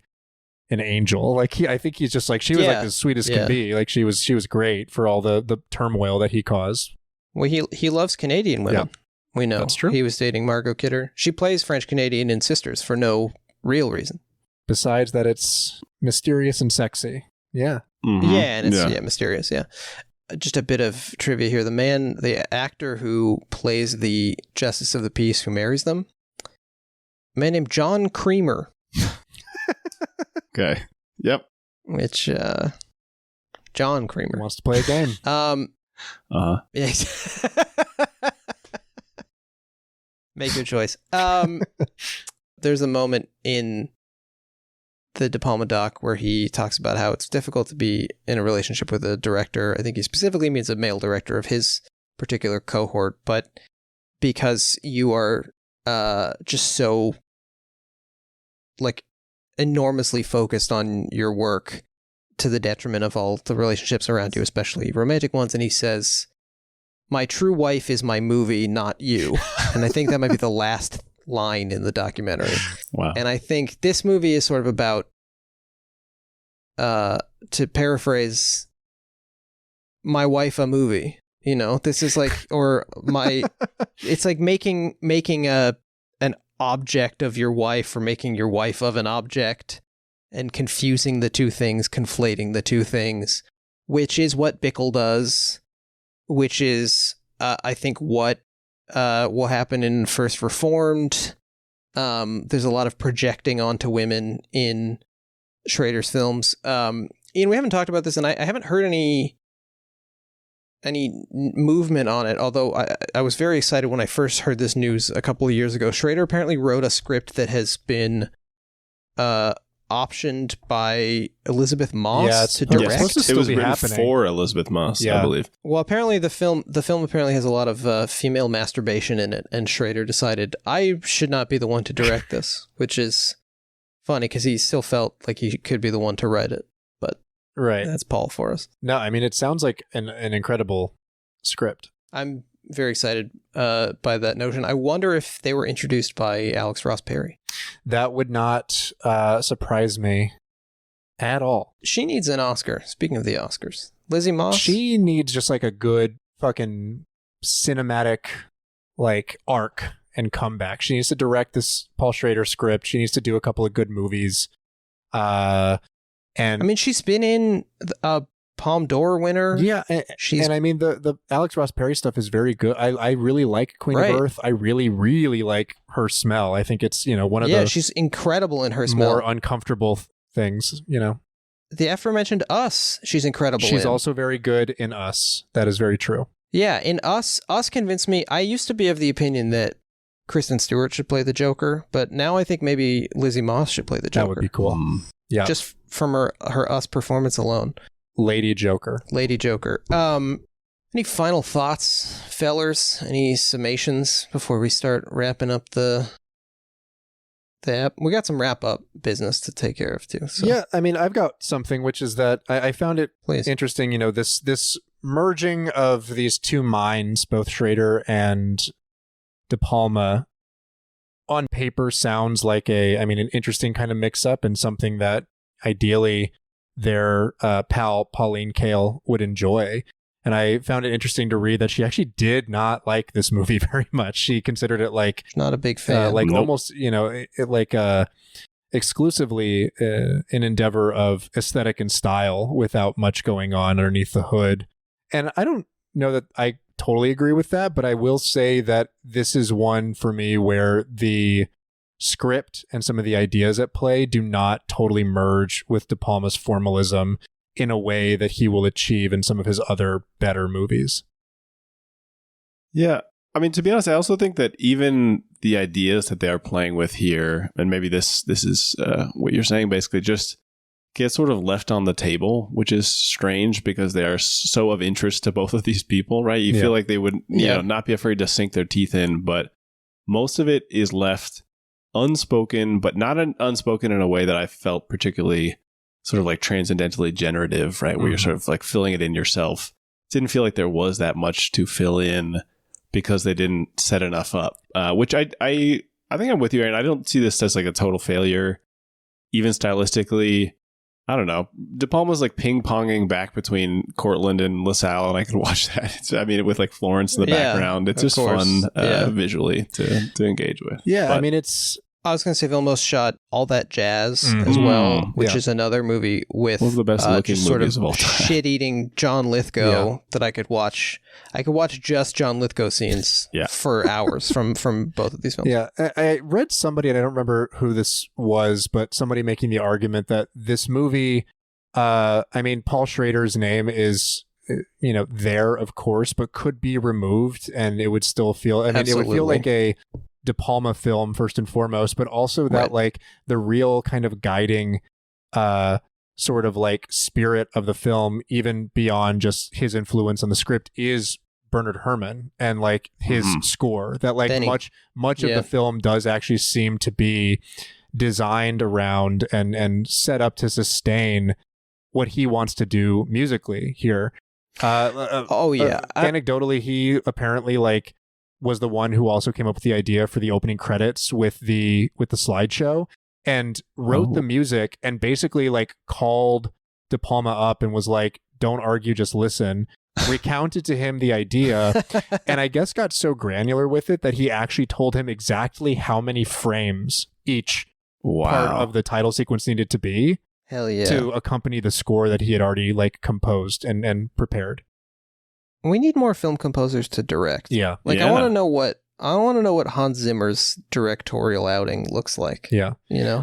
an angel. Like I think he's just like, she was like as sweet as can be. Like she was great for all the turmoil that he caused. Well, he loves Canadian women, We know. That's true. He was dating Margot Kidder. She plays French Canadian in Sisters for no real reason. Besides that, it's mysterious and sexy. Yeah. Mm-hmm. Yeah, and it's mysterious, yeah. Just a bit of trivia here. The actor who plays the Justice of the Peace who marries them, a man named John Creamer. Okay. Yep. Which, John Creamer. Wants to play a game. Yeah. Make your choice. There's a moment in the De Palma doc where he talks about how it's difficult to be in a relationship with a director. I think he specifically means a male director of his particular cohort, but because you are just so like enormously focused on your work to the detriment of all the relationships around you, especially romantic ones. And he says, "My true wife is my movie, not you." And I think that might be the last line in the documentary. Wow. And I think this movie is sort of about, to paraphrase, my wife a movie. You know, this is like, or my, it's like making an object of your wife, or making your wife of an object, and confusing the two things, conflating the two things, which is what Bickle does, which is, I think, what will happen in First Reformed. There's a lot of projecting onto women in Schrader's films. Ian, we haven't talked about this, and I haven't heard any movement on it, although I was very excited when I first heard this news a couple of years ago. Schrader apparently wrote a script that has been optioned by Elizabeth Moss to direct. It was written for Elizabeth Moss, I believe. Well, apparently the film apparently has a lot of female masturbation in it, and Schrader decided, I should not be the one to direct this, which is funny because he still felt like he could be the one to write it. But that's Paul for us. No, I mean, it sounds like an incredible script. I'm very excited by that notion. I wonder if they were introduced by Alex Ross Perry. That would not surprise me at all. She needs an Oscar. Speaking of the Oscars, Lizzie Moss. She needs just like a good fucking cinematic like arc and comeback. She needs to direct this Paul Schrader script. She needs to do a couple of good movies. And I mean, she's been in Palme d'Or winner. Yeah, and I mean the Alex Ross Perry stuff is very good. I really like Queen of Earth. I really, really like Her Smell. I think it's, one of the she's incredible in Her Smell. More uncomfortable things, The aforementioned Us, she's incredible. She's also very good in Us. That is very true. Yeah, in Us convinced me. I used to be of the opinion that Kristen Stewart should play the Joker, but now I think maybe Lizzie Moss should play the Joker. That would be cool. Yeah, just from her Us performance alone. Lady Joker. Any final thoughts, fellers? Any summations before we start wrapping up the app? We got some wrap up business to take care of too. So. Yeah, I mean, I've got something, which is that I found it interesting. This merging of these two minds, both Schrader and De Palma, on paper sounds like an interesting kind of mix up, and something that ideally their pal Pauline Kael would enjoy. And I found it interesting to read that she actually did not like this movie very much. She considered it like not a big fan, almost exclusively an endeavor of aesthetic and style without much going on underneath the hood. And I don't know that I totally agree with that, but I will say that this is one for me where the script and some of the ideas at play do not totally merge with De Palma's formalism in a way that he will achieve in some of his other better movies. Yeah. I mean, to be honest, I also think that even the ideas that they are playing with here, and maybe this is what you're saying, basically just get sort of left on the table, which is strange because they are so of interest to both of these people, right? You feel like they would not be afraid to sink their teeth in, but most of it is left unspoken, but not unspoken in a way that I felt particularly sort of like transcendentally generative, right? Where you're sort of like filling it in yourself. Didn't feel like there was that much to fill in because they didn't set enough up, which I think I'm with you, Aaron. I don't see this as like a total failure, even stylistically. I don't know. De Palma's like ping-ponging back between Cortland and LaSalle, and I can watch that. I mean, with like Florence in the background. It's just fun visually to engage with. Yeah, but, I mean, it's... I was going to say Vilmos shot All That Jazz as well, which is another movie with one of the best looking just sort movies of of all time. shit-eating John Lithgow that I could watch. I could watch just John Lithgow scenes for hours from both of these films. Yeah, I read somebody, and I don't remember who this was, but somebody making the argument that this movie, I mean, Paul Schrader's name is, there, of course, but could be removed, and it would still feel, I mean, it would feel like a De Palma film first and foremost, but also that like the real kind of guiding sort of like spirit of the film, even beyond just his influence on the script, is Bernard Herrmann and like his score. That like much of the film does actually seem to be designed around and set up to sustain what he wants to do musically here. Anecdotally, he apparently like was the one who also came up with the idea for the opening credits with the slideshow and wrote the music and basically like called De Palma up and was like, don't argue, just listen. Recounted to him the idea and I guess got so granular with it that he actually told him exactly how many frames each part of the title sequence needed to be to accompany the score that he had already like composed and prepared. We need more film composers to direct. Yeah. Like I want to know what Hans Zimmer's directorial outing looks like. Yeah.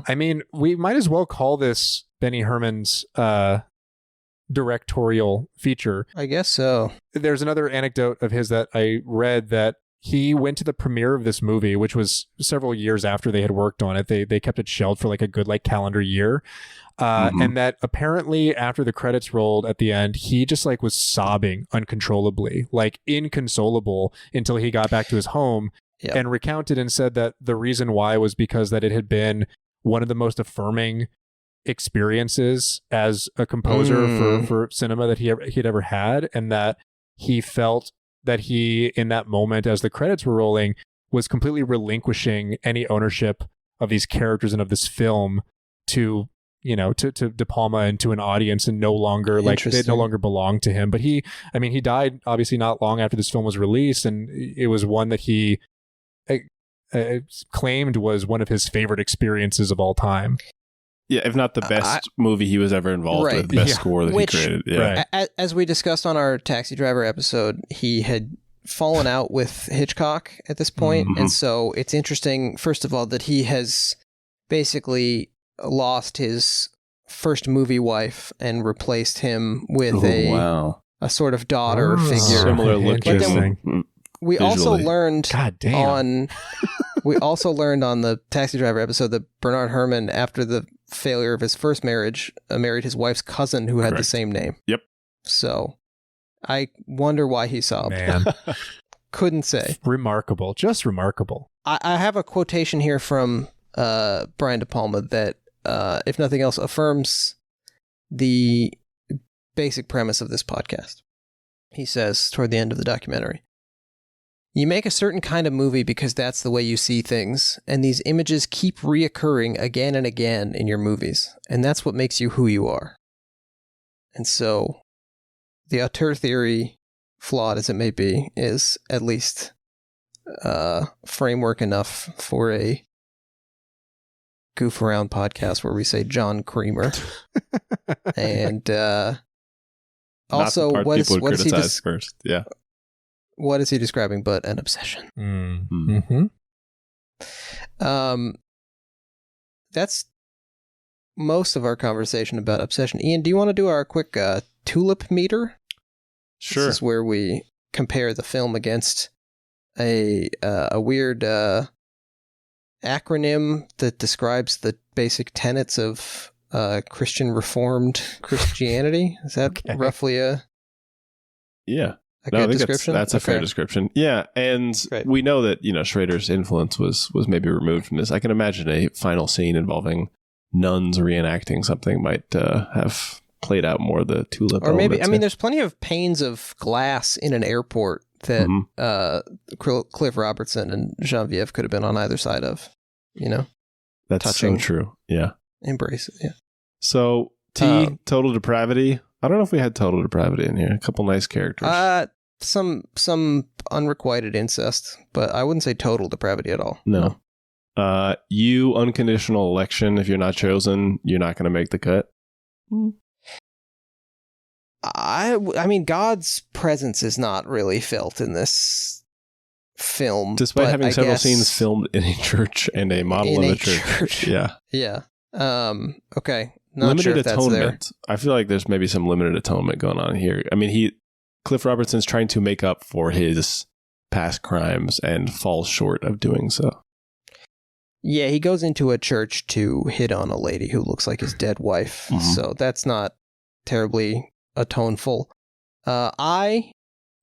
I mean, we might as well call this Benny Herrmann's directorial feature. I guess so. There's another anecdote of his that I read that he went to the premiere of this movie, which was several years after they had worked on it. They kept it shelved for like a good like calendar year. And that apparently after the credits rolled at the end, he just like was sobbing uncontrollably, like inconsolable until he got back to his home and recounted and said that the reason why was because that it had been one of the most affirming experiences as a composer for cinema that he'd ever had. And that he felt that he, in that moment, as the credits were rolling, was completely relinquishing any ownership of these characters and of this film to De Palma and to an audience, and no longer like they no longer belonged to him. But he died obviously not long after this film was released, and it was one that he claimed was one of his favorite experiences of all time. Yeah, if not the best movie he was ever involved with, the best score that he created. Yeah. As we discussed on our Taxi Driver episode, he had fallen out with Hitchcock at this point, and so it's interesting, first of all, that he has basically lost his first movie wife and replaced him with a sort of daughter figure. Similar looking. We also learned on the Taxi Driver episode that Bernard Herrmann, after the failure of his first marriage, married his wife's cousin who had the same name. Yep. So I wonder why he sobbed. Man. Couldn't say. Remarkable. Just remarkable. I have a quotation here from Brian De Palma that, if nothing else, affirms the basic premise of this podcast. He says toward the end of the documentary, "You make a certain kind of movie because that's the way you see things, and these images keep reoccurring again and again in your movies, and that's what makes you who you are." And so, the auteur theory, flawed as it may be, is at least framework enough for a goof around podcast where we say John Creamer. And also, what is he first? Yeah. What is he describing but an obsession? That's most of our conversation about obsession. Ian, do you want to do our quick tulip meter? Sure. This is where we compare the film against a weird acronym that describes the basic tenets of Christian Reformed Christianity. Is that roughly a good description? That's a fair description. Yeah, and we know that Schrader's influence was maybe removed from this. I can imagine a final scene involving nuns reenacting something might have played out more the tulip. Or maybe there's plenty of panes of glass in an airport that Cliff Robertson and Geneviève could have been on either side of. That's touching. So true. Yeah, embrace it. Yeah. So Total depravity. I don't know if we had total depravity in here. A couple nice characters. Some unrequited incest, but I wouldn't say total depravity at all. No. You unconditional election. If you're not chosen, you're not going to make the cut. I mean, God's presence is not really felt in this film, despite having several scenes filmed in a church and a model of a church. Yeah. Yeah. Okay. Not limited sure if atonement. That's I feel like there's maybe some limited atonement going on here. I mean, Cliff Robertson's trying to make up for his past crimes and falls short of doing so. Yeah, he goes into a church to hit on a lady who looks like his dead wife. Mm-hmm. So that's not terribly atoneful.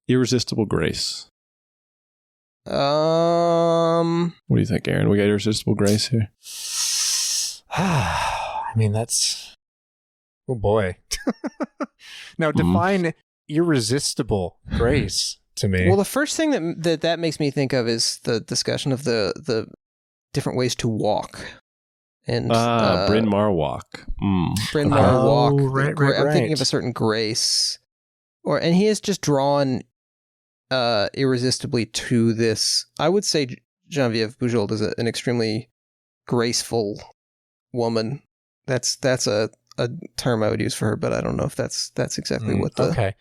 Irresistible Grace. What do you think, Aaron? We got Irresistible Grace here? I mean, that's... Oh, boy. Now, define irresistible grace to me. Well, the first thing that makes me think of is the discussion of the different ways to walk. And Bryn Mawr walk. Bryn Mawr walk. Right. I'm thinking of a certain grace. And he has just drawn irresistibly to this. I would say Geneviève Bujold is an extremely graceful woman. That's a term I would use for her, but I don't know if that's exactly what the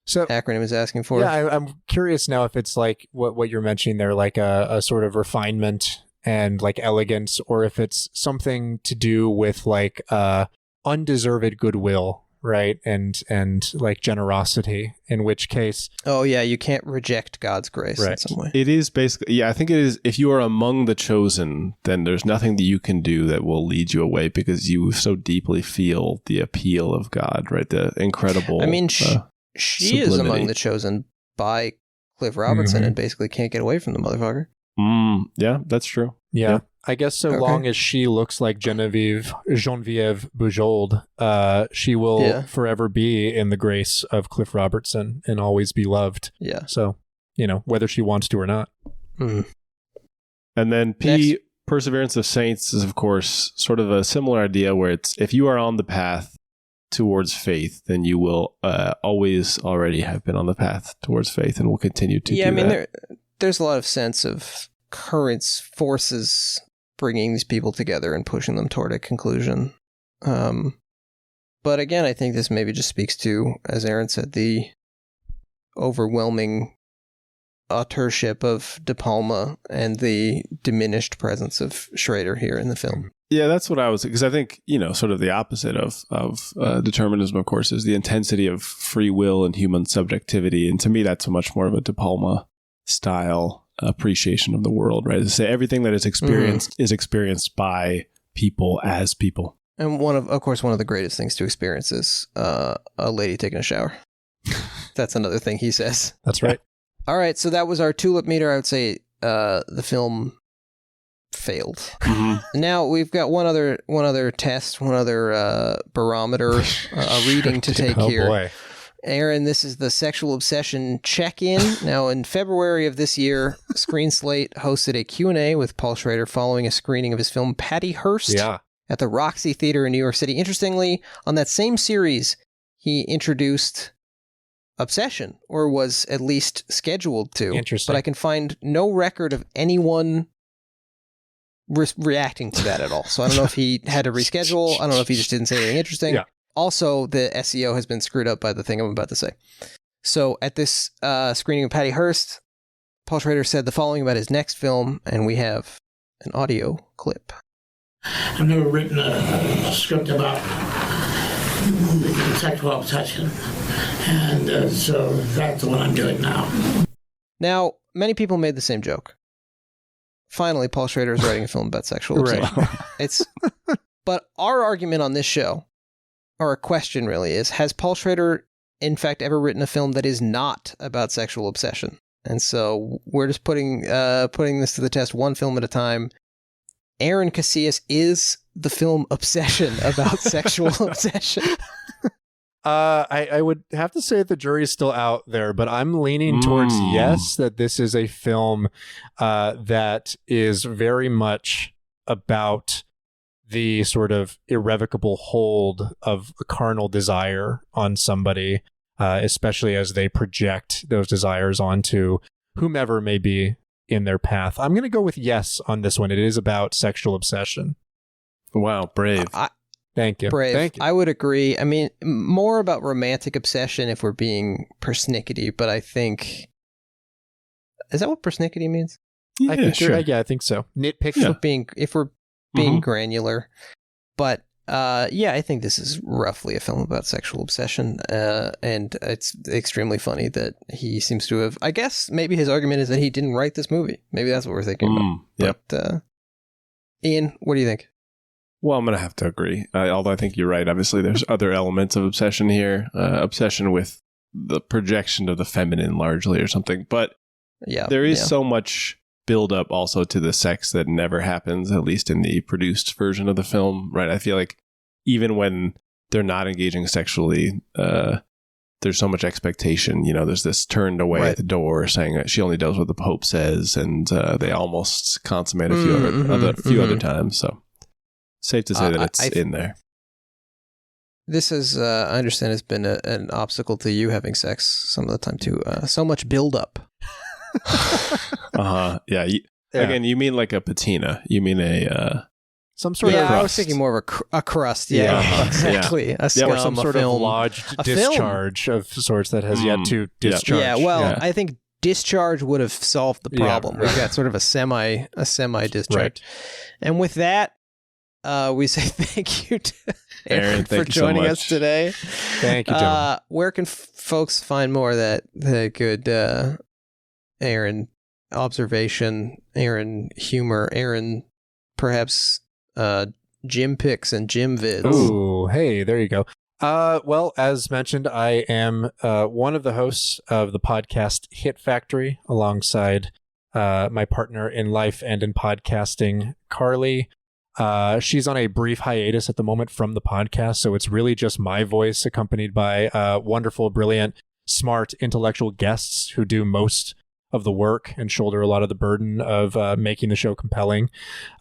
acronym is asking for. Yeah, I'm curious now if it's like what you're mentioning there, like a sort of refinement and like elegance, or if it's something to do with like undeserved goodwill, right? And like generosity, in which case... Oh yeah, you can't reject God's grace in some way. It is basically, yeah, I think it is, if you are among the chosen, then there's nothing that you can do that will lead you away because you so deeply feel the appeal of God, right? The incredible... I mean, she is among the chosen by Cliff Robertson and basically can't get away from the motherfucker. Yeah, that's true. Yeah. I guess so long as she looks like Geneviève Bujold, she will forever be in the grace of Cliff Robertson and always be loved. Yeah. So, whether she wants to or not. And then Perseverance of Saints is, of course, sort of a similar idea where it's, if you are on the path towards faith, then you will always already have been on the path towards faith and will continue to do that. Yeah, I mean, there's a lot of sense of currents, forces bringing these people together and pushing them toward a conclusion. But again, I think this maybe just speaks to, as Aaron said, the overwhelming authorship of De Palma and the diminished presence of Schrader here in the film. Yeah, that's what I was, because I think, sort of the opposite of determinism, of course, is the intensity of free will and human subjectivity. And to me, that's much more of a De Palma style appreciation of the world, right? To say everything that is experienced is experienced by people as people. And one of the greatest things to experience is a lady taking a shower. That's another thing he says. That's right. All right, so that was our tulip meter. I would say the film failed. Mm-hmm. Now we've got one other test, one other barometer, a reading to take here. Boy. Aaron, this is the sexual obsession check-in. Now, in February of this year, Screen Slate hosted a Q&A with Paul Schrader following a screening of his film Patty Hearst at the Roxy Theater in New York City. Interestingly, on that same series, he introduced Obsession, or was at least scheduled to. Interesting. But I can find no record of anyone reacting to that at all. So I don't know if he had to reschedule. I don't know if he just didn't say anything interesting. Yeah. Also, the SEO has been screwed up by the thing I'm about to say. So at this screening of Patty Hearst, Paul Schrader said the following about his next film, and we have an audio clip. I've never written a script about sexual obsession, and so that's what I'm doing now. Now, many people made the same joke. Finally, Paul Schrader is writing a film about sexual obsession. But our argument on this show, or a question really, is, has Paul Schrader in fact ever written a film that is not about sexual obsession? And so we're just putting this to the test one film at a time. Aaron Casias is the film Obsession about sexual obsession. I would have to say the jury is still out there, but I'm leaning towards yes, that this is a film that is very much about the sort of irrevocable hold of a carnal desire on somebody, especially as they project those desires onto whomever may be in their path. I'm going to go with yes on this one. It is about sexual obsession. Wow, brave. Thank you. Brave. Thank you. I would agree. I mean, more about romantic obsession if we're being persnickety, but I think... Is that what persnickety means? Yeah, I think sure. I think so. Nitpick. If we're being granular. But I think this is roughly a film about sexual obsession. And it's extremely funny that he seems to have... I guess maybe his argument is that he didn't write this movie. Maybe that's what we're thinking about. Yep. But, Ian, what do you think? Well, I'm going to have to agree. Although I think you're right. Obviously, there's other elements of obsession here. Obsession with the projection of the feminine largely or something. But there is so much build up also to the sex that never happens, at least in the produced version of the film, right? I feel like even when they're not engaging sexually, there's so much expectation. You know, there's this turned away at the door saying that she only does what the Pope says, and they almost consummate a few other times. So safe to say that it's in there. This is, I understand, has been an obstacle to you having sex some of the time too. So much build up. Yeah. Again, you mean like a patina? You mean some sort of crust. I was thinking more of a crust. Yeah, exactly. A scum, or some sort film. of lodged discharge of sorts that has yet to discharge. Yeah, well, I think discharge would have solved the problem. We've got sort of a semi discharge. Right. And with that, we say thank you to Aaron for joining us today. Thank you, gentlemen. Where can folks find more of the good Aaron observation, Aaron humor, Aaron perhaps gym pics and gym vids? Oh, hey, there you go. Well, as mentioned, I am one of the hosts of the podcast Hit Factory alongside my partner in life and in podcasting, Carly. She's on a brief hiatus at the moment from the podcast, so it's really just my voice accompanied by wonderful, brilliant, smart, intellectual guests who do most of the work and shoulder a lot of the burden of making the show compelling.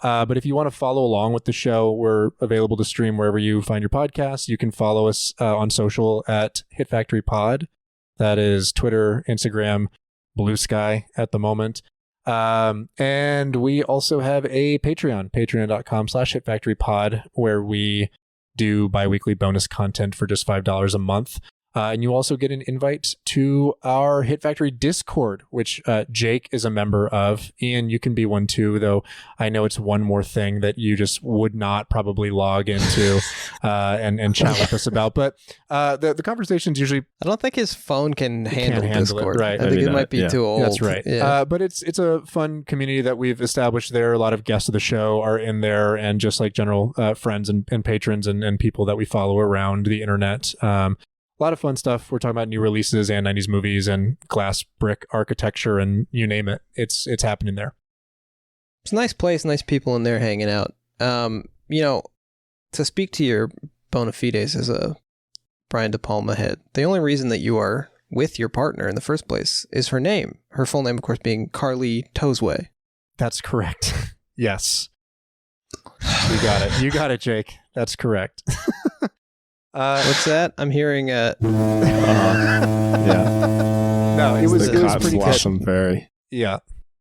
But if you want to follow along with the show, we're available to stream wherever you find your podcasts. You can follow us on social at Hit Factory Pod. That is Twitter, Instagram, Blue Sky at the moment. And we also have a Patreon, patreon.com/hitfactorypod, where we do bi-weekly bonus content for just $5 a month. And you also get an invite to our Hit Factory Discord, which Jake is a member of. Ian, you can be one too, though I know it's one more thing that you just would not probably log into and chat with us about. But the conversations usually... I don't think his phone can handle Discord. It, right. I think it might be too old. That's right. Yeah. But it's a fun community that we've established there. A lot of guests of the show are in there, and just like general friends and patrons and people that we follow around the internet. A lot of fun stuff. We're talking about new releases and 90s movies and glass brick architecture and you name it. It's happening there. It's a nice place, nice people in there hanging out. To speak to your bona fides as a Brian De Palma head, the only reason that you are with your partner in the first place is her name. Her full name, of course, being Carly Tosway. That's correct. Yes. You got it. You got it, Jake. That's correct. What's that? I'm hearing yeah. No, it was pretty Blossom Fairy. Yeah.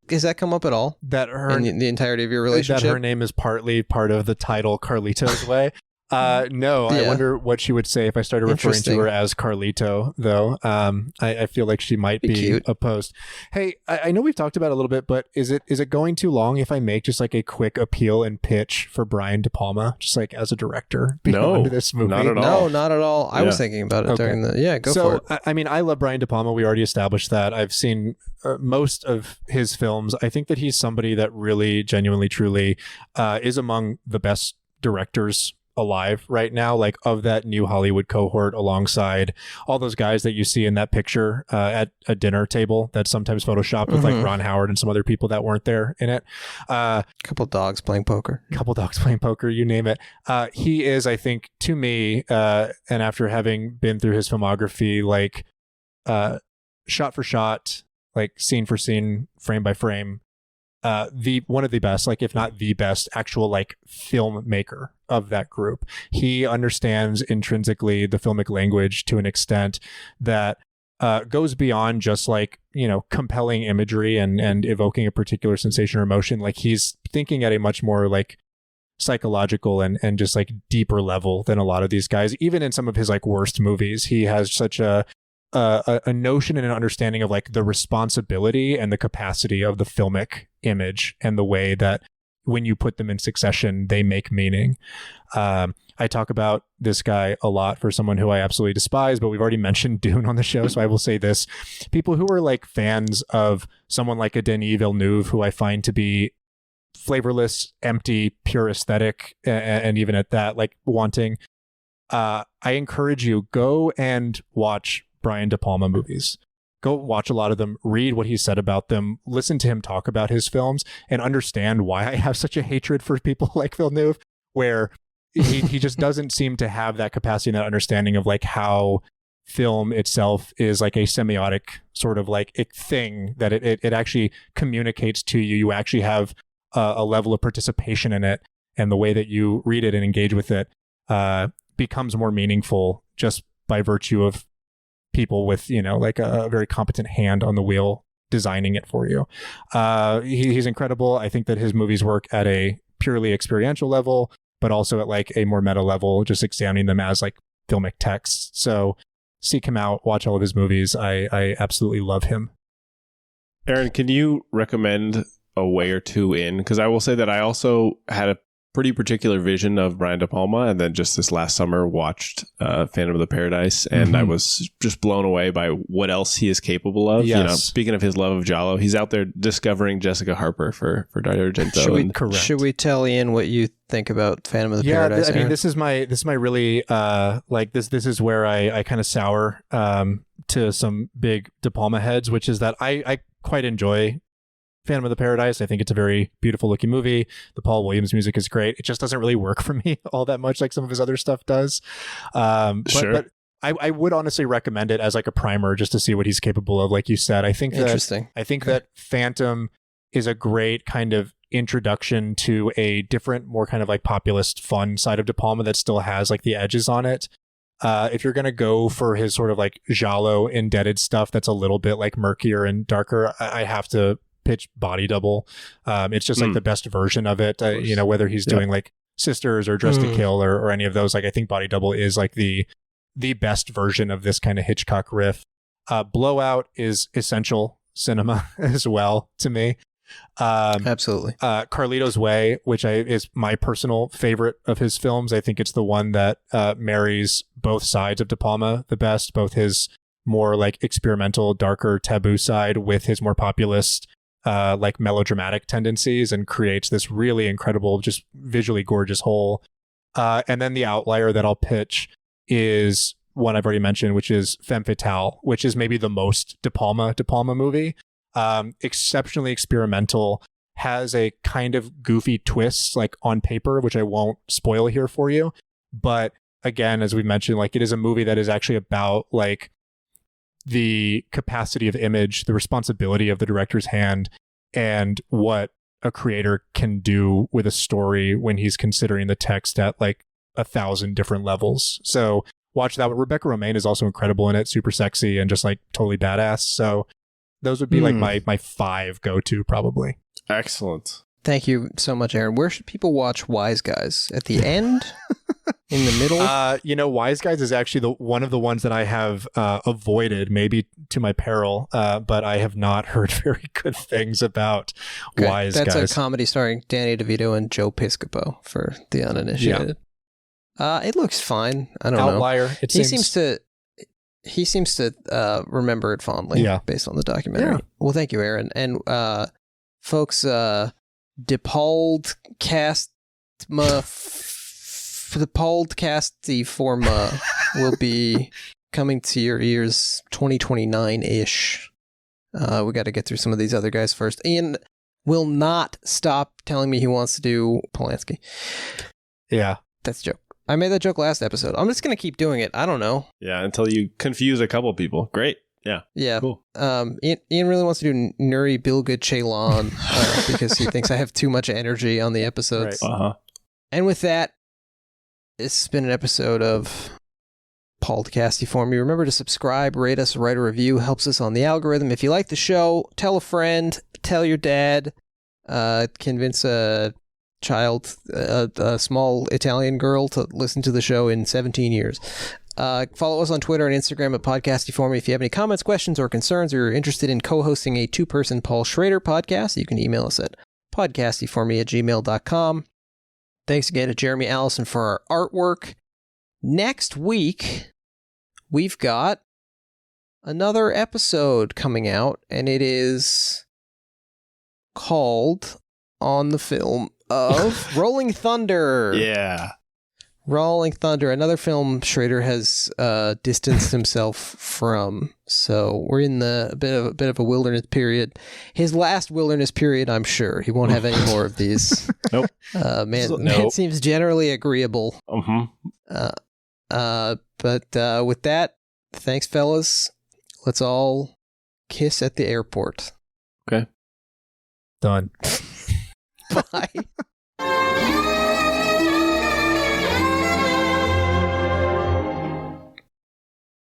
Has that come up at all? That her in the entirety of your relationship? That her name is partly part of the title Carlito's Way. No, I wonder what she would say if I started referring to her as Carlito, though. I feel like she might be opposed. Hey, I know we've talked about it a little bit, but is it going too long if I make just like a quick appeal and pitch for Brian De Palma, just like as a director beyond this movie? Not at all. No, not at all. I was thinking about it during the... go for it. I mean, I love Brian De Palma. We already established that. I've seen most of his films. I think that he's somebody that really, genuinely, truly is among the best directors alive right now, like of that new Hollywood cohort, alongside all those guys that you see in that picture at a dinner table that's sometimes photoshopped with like Ron Howard and some other people that weren't there in it. Couple dogs playing poker, you name it. He is, I think, to me, and after having been through his filmography, like shot for shot, like scene for scene, frame by frame, one of the best, like if not the best actual like filmmaker of that group. He understands intrinsically the filmic language to an extent that goes beyond just like, you know, compelling imagery and evoking a particular sensation or emotion. Like he's thinking at a much more like psychological and just like deeper level than a lot of these guys. Even in some of his like worst movies, he has such a notion and an understanding of like the responsibility and the capacity of the filmic image and the way that when you put them in succession, they make meaning. I talk about this guy a lot for someone who I absolutely despise, but we've already mentioned Dune on the show, so I will say this. People who are like fans of someone like a Denis Villeneuve, who I find to be flavorless, empty, pure aesthetic, and even at that, like wanting, I encourage you, go and watch Brian De Palma movies. Go watch a lot of them, read what he said about them, listen to him talk about his films, and understand why I have such a hatred for people like Villeneuve, where he just doesn't seem to have that capacity and that understanding of like how film itself is like a semiotic sort of like thing that it actually communicates to you. You actually have a level of participation in it, and the way that you read it and engage with it becomes more meaningful just by virtue of people with, you know, like a very competent hand on the wheel designing it for you. He's incredible. I think that his movies work at a purely experiential level, but also at like a more meta level, just examining them as like filmic texts. So seek him out, watch all of his movies. I absolutely love him. Aaron, can you recommend a way or two in? Because I will say that I also had a pretty particular vision of Brian De Palma, and then just this last summer watched Phantom of the Paradise, and I was just blown away by what else he is capable of. Yes. You know, speaking of his love of Giallo, he's out there discovering Jessica Harper for Dario Argento. Should we tell Ian what you think about Phantom of the Paradise? I mean, this is my really like this is where I kind of sour to some big De Palma heads, which is that I quite enjoy Phantom of the Paradise. I think it's a very beautiful looking movie. The Paul Williams music is great. It just doesn't really work for me all that much like some of his other stuff does. But I would honestly recommend it as like a primer just to see what he's capable of. Like you said, I think that Phantom is a great kind of introduction to a different, more kind of like populist, fun side of De Palma that still has like the edges on it. If you're going to go for his sort of like Giallo indebted stuff that's a little bit like murkier and darker, I have to pitch Body Double. It's just like the best version of it. You know, whether he's doing like Sisters or Dress to Kill or any of those, like I think Body Double is like the best version of this kind of Hitchcock riff. Blowout is essential cinema as well to me. Absolutely. Carlito's Way, which is my personal favorite of his films. I think it's the one that marries both sides of De Palma the best, both his more like experimental, darker, taboo side with his more populist, like melodramatic tendencies, and creates this really incredible, just visually gorgeous whole. And then the outlier that I'll pitch is one I've already mentioned, which is Femme Fatale, which is maybe the most De Palma movie. Exceptionally experimental, has a kind of goofy twist like on paper, which I won't spoil here for you. But again, as we mentioned, like it is a movie that is actually about like the capacity of image, the responsibility of the director's hand, and what a creator can do with a story when he's considering the text at like 1,000 different levels. So watch that. Rebecca Romijn is also incredible in it, super sexy and just like totally badass. So those would be like my 5 go-to probably. Excellent. Thank you so much, Aaron. Where should people watch Wise Guys? At the end? In the middle? You know, Wise Guys is actually one of the ones that I have avoided, maybe to my peril, but I have not heard very good things about Wise Guys. That's a comedy starring Danny DeVito and Joe Piscopo for the uninitiated. Yeah. It looks fine. I don't know. Outlier. He seems to remember it fondly based on the documentary. Yeah. Well, thank you, Aaron. And folks, DePauled cast the Pauled forma will be coming to your ears 2029-ish. We got to get through some of these other guys first. Ian will not stop telling me he wants to do Polanski. Yeah. That's a joke. I made that joke last episode. I'm just going to keep doing it. I don't know. Yeah, until you confuse a couple people. Great. Yeah. Cool. Ian really wants to do Nuri Bilge Ceylan because he thinks I have too much energy on the episodes. Right. And with that, this has been an episode of Podcast for Me. Remember to subscribe, rate us, write a review. Helps us on the algorithm. If you like the show, tell a friend, tell your dad, convince a child, a small Italian girl to listen to the show in 17 years. Follow us on Twitter and Instagram at Podcastiforme. If you have any comments, questions, or concerns, or you're interested in co-hosting a two-person Paul Schrader podcast, you can email us at podcastiforme@gmail.com. Thanks again to Jeremy Allison for our artwork. Next week, we've got another episode coming out, and it is called On the Film of Rolling Thunder. Yeah. Rolling Thunder, another film Schrader has distanced himself from. So we're in a bit of a wilderness period. His last wilderness period, I'm sure. He won't have any more of these. Nope. Man seems generally agreeable. But with that, thanks, fellas. Let's all kiss at the airport. Okay. Done. Bye.